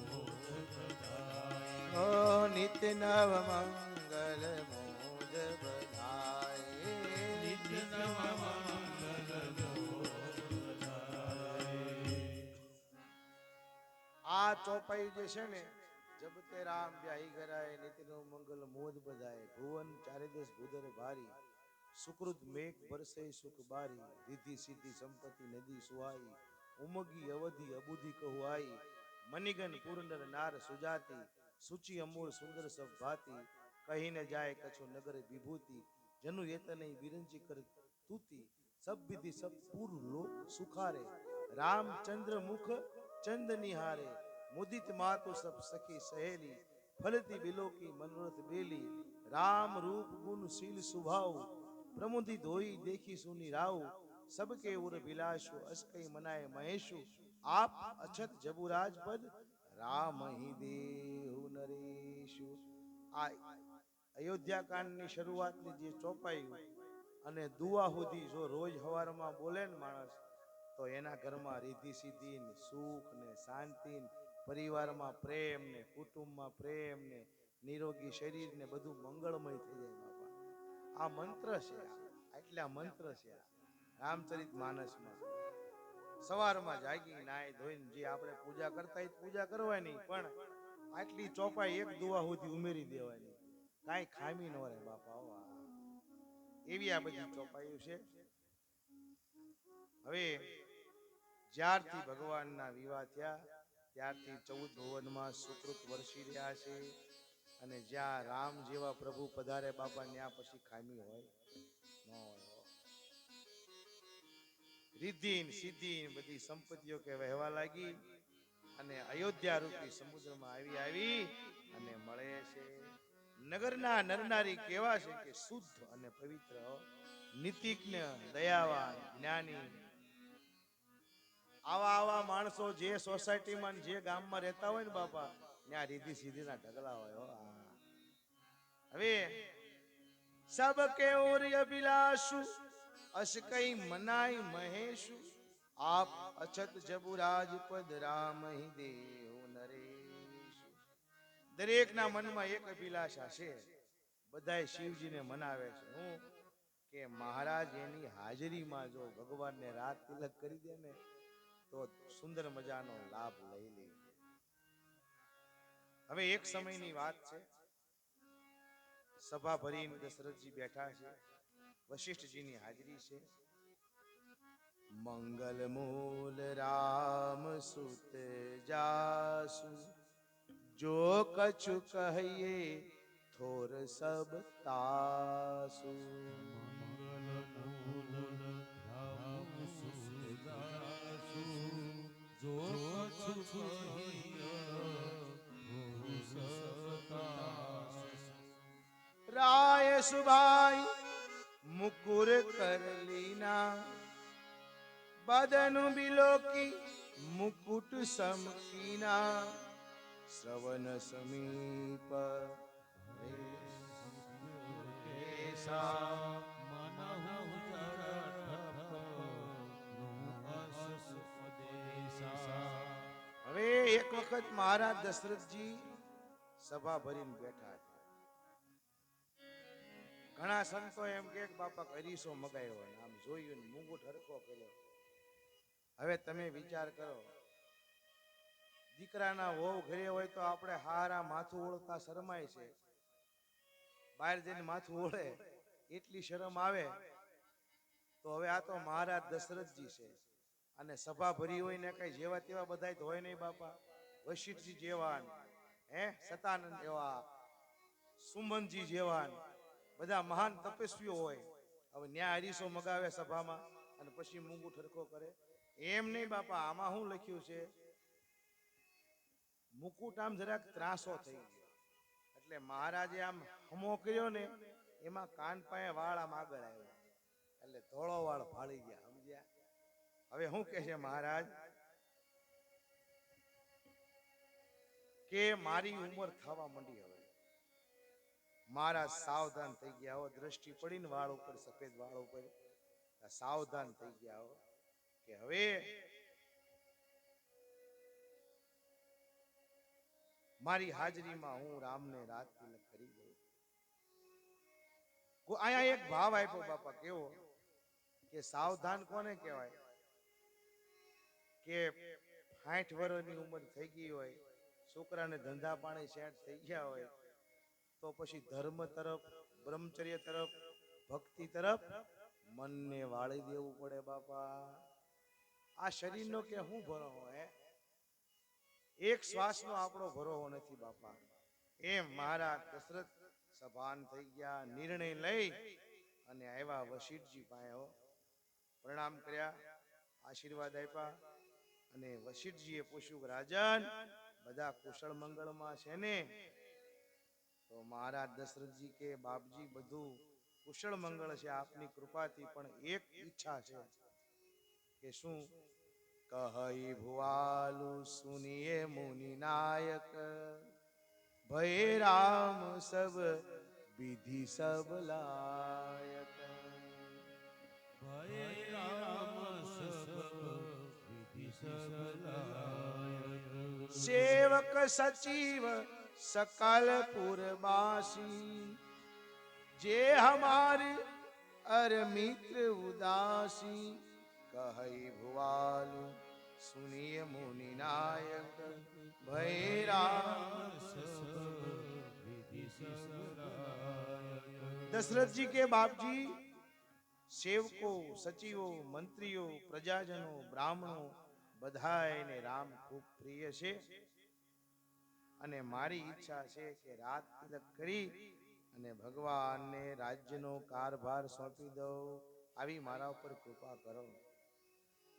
मोद बधाए. ओ नित नव मंगल मोद बधाए. नित नव मंगल मोद बधाए. આ ચોપાઈ જે છે ને, જબ તે રામ ब्याही गराए नितिनो मंगल मोद बधाए. भुवन चारे दस भूधर भारी सुकृत मेघ बरसे सुख बारी. रिद्धि सिद्धि संपत्ति नदी सुहाई उमगी अवधि अबुधि कहुआई. मणिगण पुरंदर नार सुजाति सुचि अमूल सुंदर सब भाती. कही न जाए कछु नगर विभूति जनु येतन विरंची कर तूती. सब विधि सब पूर्व लोक सुखारे रामचंद्र मुख चंद निहारे मुदित मातु सब सखी सहेली फलती बिलो की मनोरथ बेली राम रूप गुण शील सुभाव प्रमुदित होई देखी सुनी राव सबके उर बिलाशु अस्कई मनाए महेशु आप अछत जबुराज पद राम ही देहु नरेशु आ अयोध्या कांड ની શરૂઆતની જે ચોપાઈ અને દુઆ સુધી જો રોજ હવારમાં બોલે ને માણસ તો એના ઘરમાં રીધિ સિદ્ધિ ને સુખ ને શાંતિ ને પરિવારમાં પ્રેમ ને કુટુંબમાં પ્રેમ ને નિરોગી શરીર ને બધું મંગળમય થઈ જાય બાપા આ મંત્ર છે આટલા મંત્ર છે રામચરિત માનસમાં સવારમાં જાગી નાય ધોઈને જે આપણે પૂજા કરતા એ પૂજા કરવાની પણ આટલી ચોપાઈ એક દુઆ સુધી ઉમેરી દેવાની કાંઈ ખામી ન રહે બાપા એવી આ બધી ચોપાઈઓ છે હવે જ્યારથી ભગવાનના વિવાહ થયા ત્યારથી 14 ભુવનમાં સુકૃત વરસી રહ્યા છે અને જ્યાં રામ જેવા પ્રભુ પધારે બાપા ત્યાં પછી ખામી હોય ન હોય રિદ્ધિ સિદ્ધિ બધી સંપત્તિઓ કે વહેવા લાગી અને અયોધ્યા રૂપી સમુદ્રમાં આવી અને મળે છે નગરના નરનારી કેવા છે કે શુદ્ધ અને પવિત્ર નીતિજ્ઞ દયાવાન જ્ઞાની આવા માણસો જે સોસાયટીમાં જે ગામમાં રહેતા હોય ને બાપા ત્યાં રીધિ સીધીના ઢગલા હોય હવે સબકે ઓર અભિલાષુ અસકઈ મનાય મહેશુ આપ અછત જબુરાજ પદ રામ હિ દેહુ નરેશુ દરેકના મનમાં એક અભિલાષા છે બધાય શિવજીને મનાવે છે હું કે મહારાજ એની હાજરીમાં જો ભગવાનને રાત તિલક કરી દે ને તો સુંદર મજાનો લાભ લઈ લે હવે એક સમયની વાત છે સભા ભરીને દશરથજી બેઠા છે વશિષ્ઠજીની હાજરી છે મંગલ મૂલ રામ સુત જાસુ જો કछु કહીએ થોર સબ તાસુ રાય સુભાઈ મુકુર કર લીના બદન બિલોકી મુકુટ સમકીના શ્રવણ સમીપ હવે એક વખત મહારાજ દશરથજી સભા ભરીને બેઠા હતા ઘણા સંતો એમ કે બાપા અરીસો મગાયો આમ જોયું ને મુંગુટ હરખો કર્યો હવે તમે વિચાર કરો દીકરાના વહુ ઘરે હોય તો આપણે હારા માથું ઓળતા શરમાય છે બહાર જઈને માથું ઓળે એટલી શરમ આવે તો હવે આ તો મહારાજ દશરથજી છે અને સભા ભરી હોય ને કઈ જેવા તેવા બધા તો હોય નહીં બાપા વશિષ્ઠજી જેવાન સતાનંદ જેવા સુમનજી જેવાન બધા મહાન તપસ્વીઓ હોય હવે ન્યા હરીસો મગાવે સભામાં અને પછી મૂંગું ઠરકો કરે એમ નહીં બાપા આમાં શું લખ્યું છે મુકુટ આમ જરાક ત્રાસો થઈ ગયો એટલે મહારાજે આમ હમો કર્યો ને એમાં કાન પાસે વાળ આમ આગળ આવ્યો એટલે ધોળો વાળ ફાળી ગયા સમજ્યા હવે શું કહે છે મહારાજ કે મારી ઉંમર થવા માંડી હવે મહારાજ સાવધાન થઈ ગયા હો દ્રષ્ટિ પડીને વાળ ઉપર સફેદ વાળ ઉપર સાવધાન થઈ ગયા હો કે હવે મારી હાજરીમાં હું રામને રાત તિલક કરી દઉં અહીંયા એક ભાવ આપ્યો બાપા કેવો કે સાવધાન કોને કહેવાય કે 60 વર્ષની ઉંમર થઈ ગઈ હોય છોકરાને ધંધા પાણી સેટ થઈ ગયા હોય તો પછી ધર્મ તરફ બ્રહ્મચર્ય તરફ ભક્તિ તરફ મનને વાળી દેવું પડે બાપા આ શરીરનો કે હું ભરોહો એક શ્વાસનો આપણો ભરોહો નથી બાપા એમ મહારાજ દશરથ સભાન થઈ ગયા નિર્ણય લઈ અને આવ્યા વશિષ્ઠજી પાસે પ્રણામ કર્યા આશીર્વાદ આપ્યા અને વશિષ્ઠજીએ પૂછ્યું રાજન બધા કુશળ મંગળમાં છે ને? તો મહારાજ દશરથજી કે બાપજી બધું કુશળ મંગળ છે આપની કૃપાથી, પણ એક ઈચ્છા છે. કે શું? કહી ભુવાલુ સુનિએ મુનિ નાયક, ભય રામ સબ વિધિ સબ લાયક. ભય રામ સબ વિધિ સબ લાયક. સેવક સચિવ सकल पुरबासी, जे हमारे अर मित्र उदासी, कहई भुवालु सुनिए मुनि नायक, भय राम दशरथ जी के बाप जी सेवको सचिवो मंत्रीओ प्रजाजनो ब्राह्मणो बधायने राम खूब प्रिय છે અને મારી ઈચ્છા છે કે રાત તિલક કરી અને ભગવાનને રાજ્યનો કારભાર સોંપી દઉં, આવી મારા ઉપર કૃપા કરો.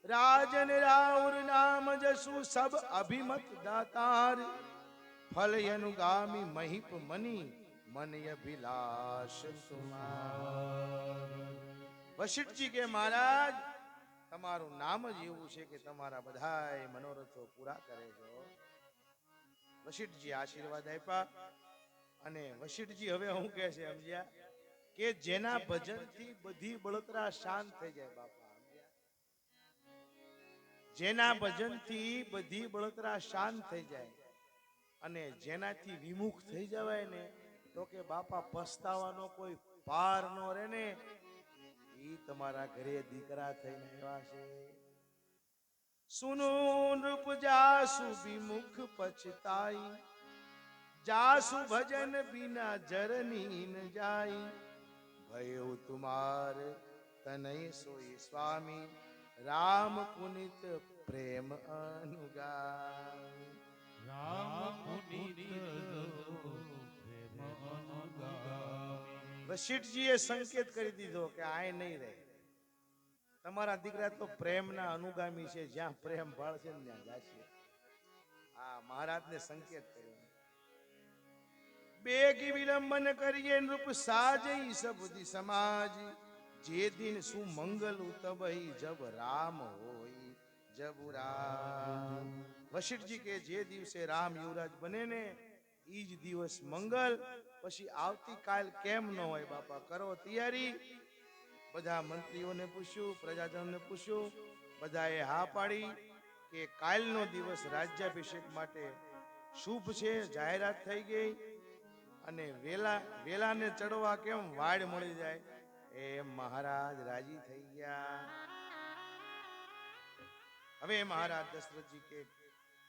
રાજન રાઉર નામ જસુ સબ અભિમત દાતાર, ફલ અનુગામી મહિપ મની મન અભિલાષ સુમાર. વશિષ્ઠજી કે મહારાજ તમારું નામ જ એવું છે કે તમારા બધાય મનોરથો પૂરા કરે છો. વશિષ્ઠજી આશીર્વાદ આપ્યા અને વશિષ્ઠજી હવે હું કહે છે સમજ્યા કે જેના ભજનથી બધી બળતરા શાંત થઈ જાય. બાપા જેના ભજનથી બધી બળતરા શાંત થઈ જાય અને જેનાથી વિમુખ થઈ જવાય ને તો કે બાપા પસ્તાવાનો કોઈ પાર નો રહે ને, ઈ તમારા ઘરે દીકરા થઈને આવ્યા છે. सुनो नृप जासु विमुख पछताई, जासु भजन बिना जरनी न जाई, भयो तुम्हार तनय सोई स्वामी, राम पुनित प्रेम अनुगामी. રામ પુનિત પ્રેમ અનુગામી. વશિષ્ઠજીએ સંકેત કરી દીધો કે આય નહીં રહે, તમારા દીકરા તો પ્રેમના અનુગામી છે, જ્યાં પ્રેમ ભાળશે ને ત્યાં જશે. આ મહારાજને સંકેત કર્યો. બેગી વિલંબન કરીએ નૃપ સાજઈ સબદી સમાજ, જે દિન સુમંગલ તબહી જબ રામ હોય જબ રામ. વશિષ્ઠજી કે જે દિવસે રામ યુવરાજ બને ને ઈ જ દિવસ મંગલ, પછી આવતીકાલ કેમ ન હોય બાપા, કરો તૈયારી. બધા મંત્રીઓને પૂછ્યું, પ્રજાજનોને પૂછ્યું, બધાએ હા પાડી કે કાલનો દિવસ રાજ્યાભિષેક માટે શુભ છે. જાહેરાત થઈ ગઈ અને વેલાને ચડવા કેમ વાડ મળી જાય એમ મહારાજ રાજી થઈ ગયા. હવે મહારાજ દશરથજી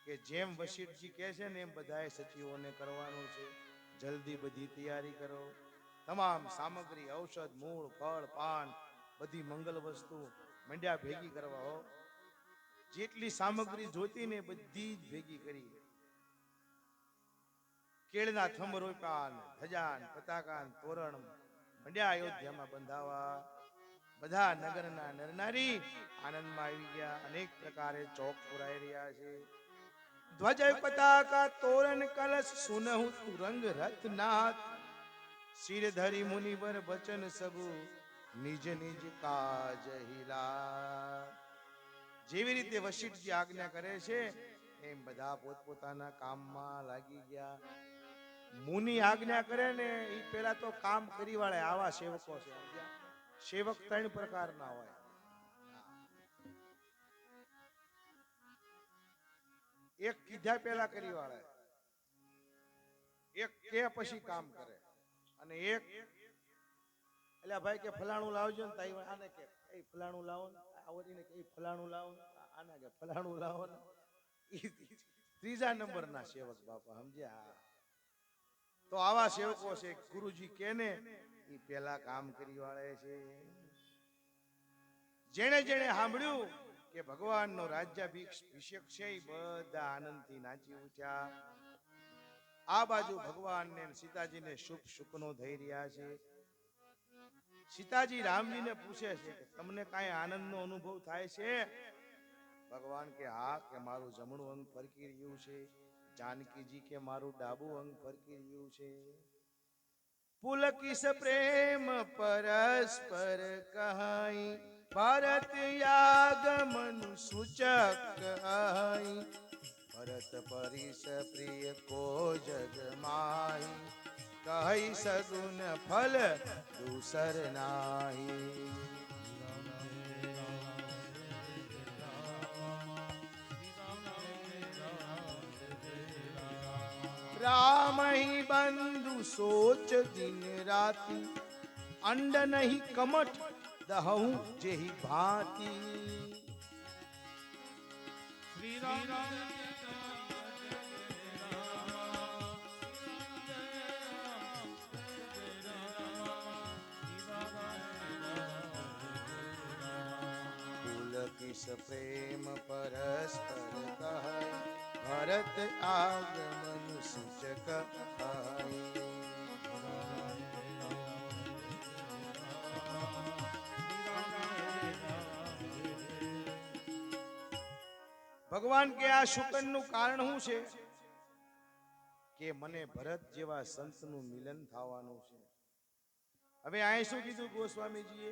કે જેમ વશિષ્ઠજી કહે છે ને એમ બધાએ સચિવોને કરવાનું છે. જલ્દી બધી તૈયારી કરો. તમામ સામગ્રી, ઔષધ, મૂળ, ફળ, પાન, બધી મંગલ વસ્તુ મંડ્યા ભેગી કરવા હો. જેટલી સામગ્રી જોતી ને બધી જ ભેગી કરી. કેળના થંભ રોપ્યા, ધજાન, પતાકા, તોરણ મંડ્યા અયોધ્યામાં બંધાવા. બધા નગરના નરનારી આનંદમાં આવી ગયા. અનેક પ્રકારે ચોક પુરાઈ રહ્યા છે. ધ્વજ પતાકા તોરણ કલશ સુનહુ તુરંગ રથનાથ, સિર ધરી મુનિવર બચન સબુ નિજ નિજ કાજ હિલા. જેવી રીતે વશિષ્ઠજી આજ્ઞા કરે છે એમ બધા પોતપોતાના કામમાં લાગી ગયા. મુનિ આજ્ઞા કરે ને એ પેલા તો કામ કરી વાળે આવા સેવકો છે. સેવક ત્રણ પ્રકારના હોય. એક કીધા પેલા કરી વાળે, એક કે પછી કામ કરે, અને એક એટલે ભાઈ કે ફલાણું લાવજો ને તાઈ આને કે એ ફલાણું લાવો ને, આવડીને કે ફલાણું લાવો ને, આને કે ફલાણું લાવો ને. ત્રીજા નંબરના સેવક બાપા સમજ્યા. તો આવા સેવકો છે. ગુરુજી કે ને એ પેલા કામ કરી વાળે છે. જેણે જેણે સાંભળ્યું કે ભગવાનનો રાજ્યાભિષેક છે એ બધા આનંદથી નાચી ઉઠ્યા. આ બાજુ ભગવાનને સીતાજીને શુભ સુખનો થઈ રહ્યા છે. સીતાજી રામજીને પૂછે છે કે તમને કાંઈ આનંદનો અનુભવ થાય છે? ભગવાન કે હા, કે મારું જમણું અંગ ફરકી રહ્યું છે, જાનકીજી કે મારું ડાબું અંગ ફરકી રહ્યું છે. પુલકિસ પ્રેમ પરસ્પર કહાઈ, ભારત આગમન સૂચક આઈ, ભરત પરિસ પ્રિય કો જગ માહી, કહી સગુન ફલ દૂસર નાહી. राम ही बंधु सोच दिन राति, अंड नहीं कमठ दहु जेहि भांति. શ્રી રામ पुलकिस प्रेम परस्पर कहै, भरत आगमन सूचक आए. ભગવાન કે આ શુકનનું કારણ શું છે કે મને ભરત જેવા સંતનું મિલન થવાનું છે. હવે આ શું કીધું ગોસ્વામીજીએ?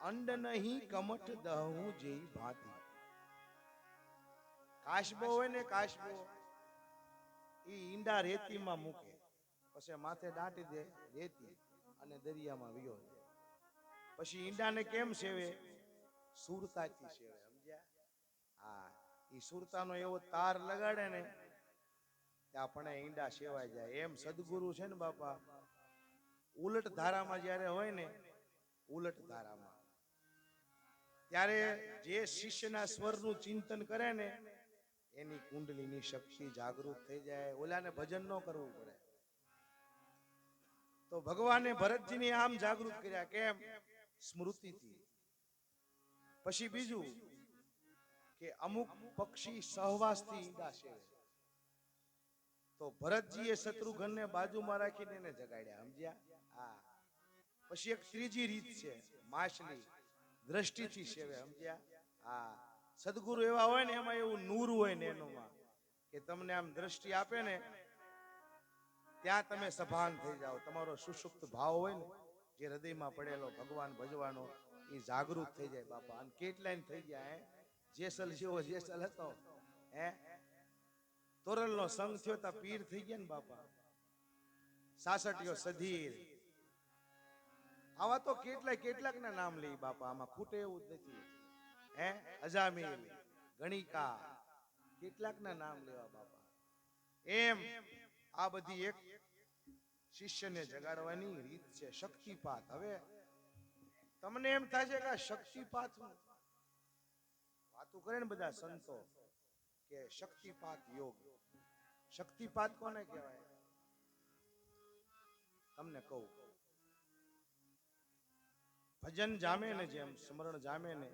અંડ નહીં કમઠ દહું જેઈ ભાંતિ. કાશબો હોય ને, કાશબો ઈ ઈંડા રેતીમાં મૂકે, પછી માથે દાટી દે રેતી અને દરિયામાં વિયો જાય. પછી ઈંડાને કેમ સેવે? સુરતાથી સેવે. સમજ્યા? હા, ઈ સુરતાનો એવો તાર લગાડે ને કે આપણે ઈંડા સેવાઈ જાય. એમ સદગુરુ છે ને બાપા, ઉલટ ધારામાં જ્યારે હોય ને, ઉલટ ધારામાં ત્યારે જે શિષ્યના સ્વરનું ચિંતન કરે ને એની કુંડલીની શક્તિ જાગૃત થઈ જાય. ઓલાને ભજન ન કરવું પડે. તો ભગવાને ભરતજીને આમ જાગૃત કર્યા. કેમ? સ્મૃતિથી. પછી બીજું કે અમુક પક્ષી સહવાસથી ઈંડા સેવે. તો ભરતજીએ શત્રુઘ્નને બાજુમાં રાખીને એને જગાડ્યા. સમજ્યા? હા. પછી એક ત્રીજી રીત છે, માછલી દ્રષ્ટિથી સેવે. સમજ્યા? હા. સદગુરુ એવા હોય ને, એમાં એવું નૂર હોય ને એનોમાં કે તમને આમ દ્રષ્ટિ આપે ને ત્યાં તમે સભાન થઈ જાઓ. તમારો સુષુપ્ત ભાવ હોય ને, જે હૃદયમાં પડેલો ભગવાન ભજવાનો, એ જાગૃત થઈ જાય બાપા. અને કેટલાય થઈ ગયા. જેસલ જેવો જેસલ હતો, તોરલનો સંગ થયો તા પીર થઈ ગયા ને બાપા. સાસટીયો સધીર, આવા તો કેટલાક ના નામ લઈ બાપા. આમાં ખૂટે એવું જ નથી. અજામીલ, ગણિકા, કેટલાક ના નામ લેવા બાપા. એમ આ બધી એક શિષ્યને જગાડવાની રીત છે. શક્તિપાત. હવે તમને એમ થાય છે કે શક્તિપાત વાતો કરે ને બધા સંતો કે શક્તિપાત યોગ. શક્તિપાત કોને કહેવાય? તમને કહું, ભજન જામે ને, જેમ સ્મરણ જામે ને,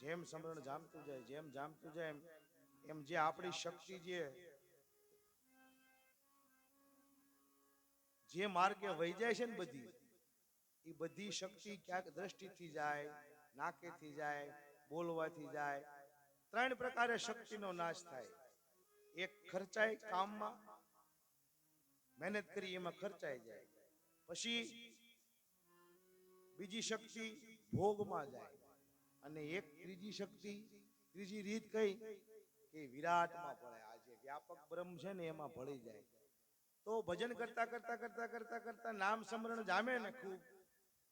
જેમ સ્મરણ જામતું જાય, જેમ જામતું જાય એમ જે આપણી શક્તિ જે માર્ગે વહી જાય છે ને, એ બધી શક્તિ ક્યાંક દ્રષ્ટિથી જાય, નાકેથી જાય, બોલવાથી જાય. ત્રણ પ્રકારે શક્તિનો નાશ થાય. એક ખર્ચાય કામમાં, મહેનત કરી એમાં ખર્ચાઈ જાય. પછી બીજી શક્તિ ભોગમાં જાય. અને એક ત્રીજી શક્તિ, ત્રીજી રીત કઈ કે વિરાટમાં ભળે. આ જે વ્યાપક બ્રહ્મ છે ને એમાં ભળી જાય. તો ભજન કરતા કરતા કરતા કરતા કરતા નામ સ્મરણ જામે ને ખૂબ,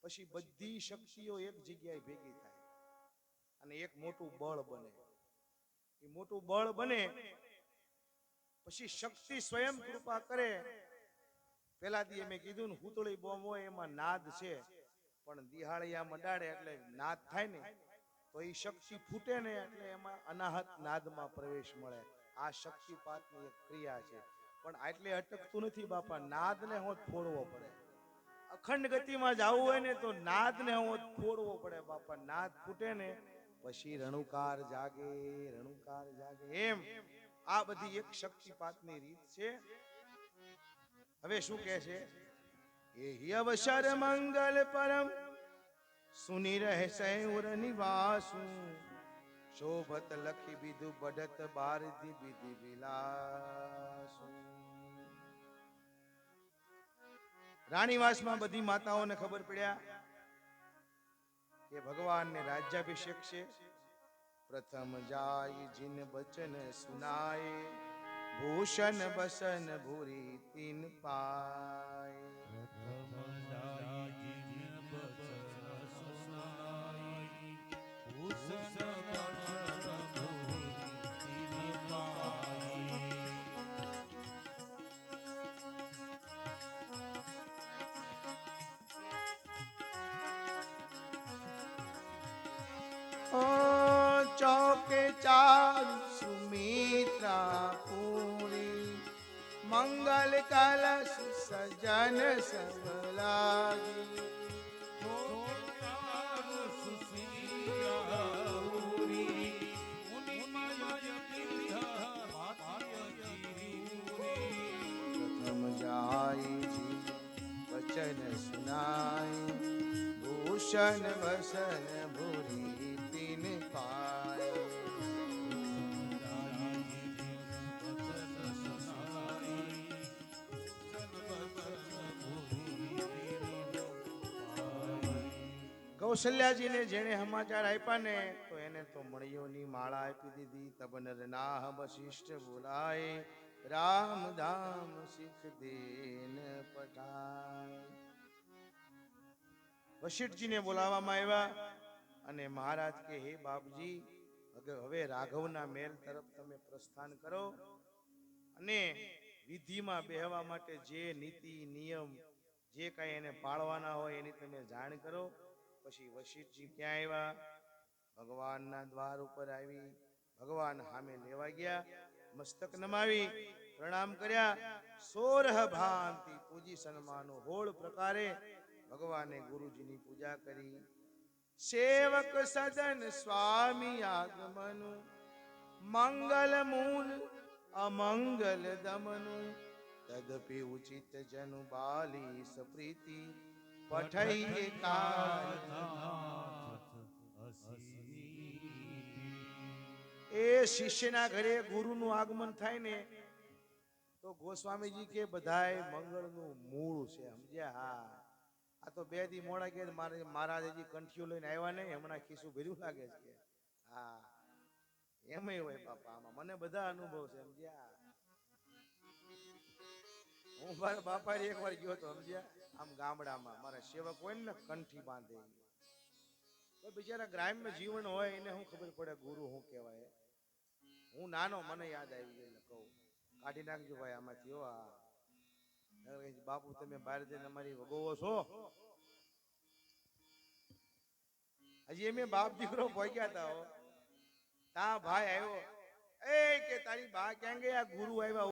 પછી બધી શક્તિઓ એક જગ્યાએ ભેગી થાય અને એક મોટું બળ બને. એ મોટું બળ બને પછી શક્તિ સ્વયં કૃપા કરે. પેલા દી મેં કીધું ને, હુતળી બોમ હોય એમાં નાદ છે, પણ દિહાળિયા મડાડે એટલે નાદ થાય ને, તો એ શક્તિ ફૂટે ને એટલે એમાં અનાહત નાદમાં પ્રવેશ મળે. આ શક્તિપાતની એક ક્રિયા છે. પણ આટલે અટકતું નથી બાપા. નાદને હોત ફોડવો પડે. અખંડ ગતિમાં જવું હોય ને તો નાદને હોત ફોડવો પડે બાપા. નાદ ફૂટે ને પછી રણુકાર જાગે, રણુકાર જાગે. એમ આ બધી એક શક્તિપાતની રીત છે. હવે શું કહે છે? એ અવસર મંગલ પરમ સુની રહે સૈુર નિવાસુ, શોભત લખી વિધુ બઢત બારધી વિધિ વિલાસુ. રાણીવાસમાં બધી માતાઓને ખબર પડ્યા કે ભગવાનને રાજ્યાભિષેક છે. પ્રથમ જાય જીન બચન સુનાય, ભૂષણ બસન ભૂરી તીન પાય. ઓ ચોકે ચારુ સુમિત્રા પૂરી, મંગલ કલશ સજન સબ લાગી. પ્રથમ જાય જી વચન સુનાય, ભૂષણ વસન ભૂરી તીન પાય. કૌશલ્યાજીને જેણે સમાચાર આપ્યા ને તો એને તો મણિયોની માળા આપી દીધી. તબ નર નાહ વશિષ્ઠ બોલાય, રામ ધામ શીખ દેન પઠાય. વશિષ્ઠજીને બોલાવવામાં આવ્યા અને મહારાજ કે હે બાપજી, હવે રાઘવના મહેલ તરફ તમે પ્રસ્થાન કરો અને વિધિમાં બેહવા માટે જે નીતિ નિયમ જે કાંઈ એને પાળવાના હોય એની તમે જાણ કરો. પછી વશિષ્ઠજી ક્યાં આવ્યા? ભગવાનના દ્વાર ઉપર આવી ભગવાન સામે લેવા ગયા, મસ્તક નમાવી પ્રણામ કર્યા. સોરહ ભાંતિ પૂજી સન્માનો હોળ પ્રકારે ભગવાને ગુરુજીની પૂજા કરી. સેવક સદન સ્વામી આગમનું, મંગલ મૂલ અમંગલ દમનું. તદપી ઉચિત જનુ બાલી સપ્રીતિ, પઠૈયે એ શિષ્યના ઘરે ગુરુનું આગમન થાય ને તો ગોસ્વામીજી કે બધાય મંગળનું મૂળ છે. સમજ્યા? હા, આ તો 2 દી મોડા કે મહારાજ હજી કંઠીઓ લઈને આવ્યા નહીં, હમણાં ખીસું ભર્યું લાગે છે. હા, એમય હોય બાપા, આમાં મને બધા અનુભવ છે. સમજ્યા? હું મારા બાપા એકવાર ગયો તો, સમજ્યા, આમ ગામડામાં મારા સેવક હોય ને કંઠી બાંધે, તો બિચારા ગ્રામ્ય જીવન હોય એને શું ખબર પડે ગુરુ શું કહેવાય. હું નાનો, મને યાદ આવી ગયું એટલે કહું, કાઢી નાખજો ભાઈ આમાંથી. હો બાપુ તમે બહાર જઈને અમારી વગોવો છો. હજી અમે બાપ દીકરો પહોંચ્યા હતા, તા ભાઈ આવ્યો, એ કે તારી બા ક્યાં ગયા? ગુરુ આવ્યા.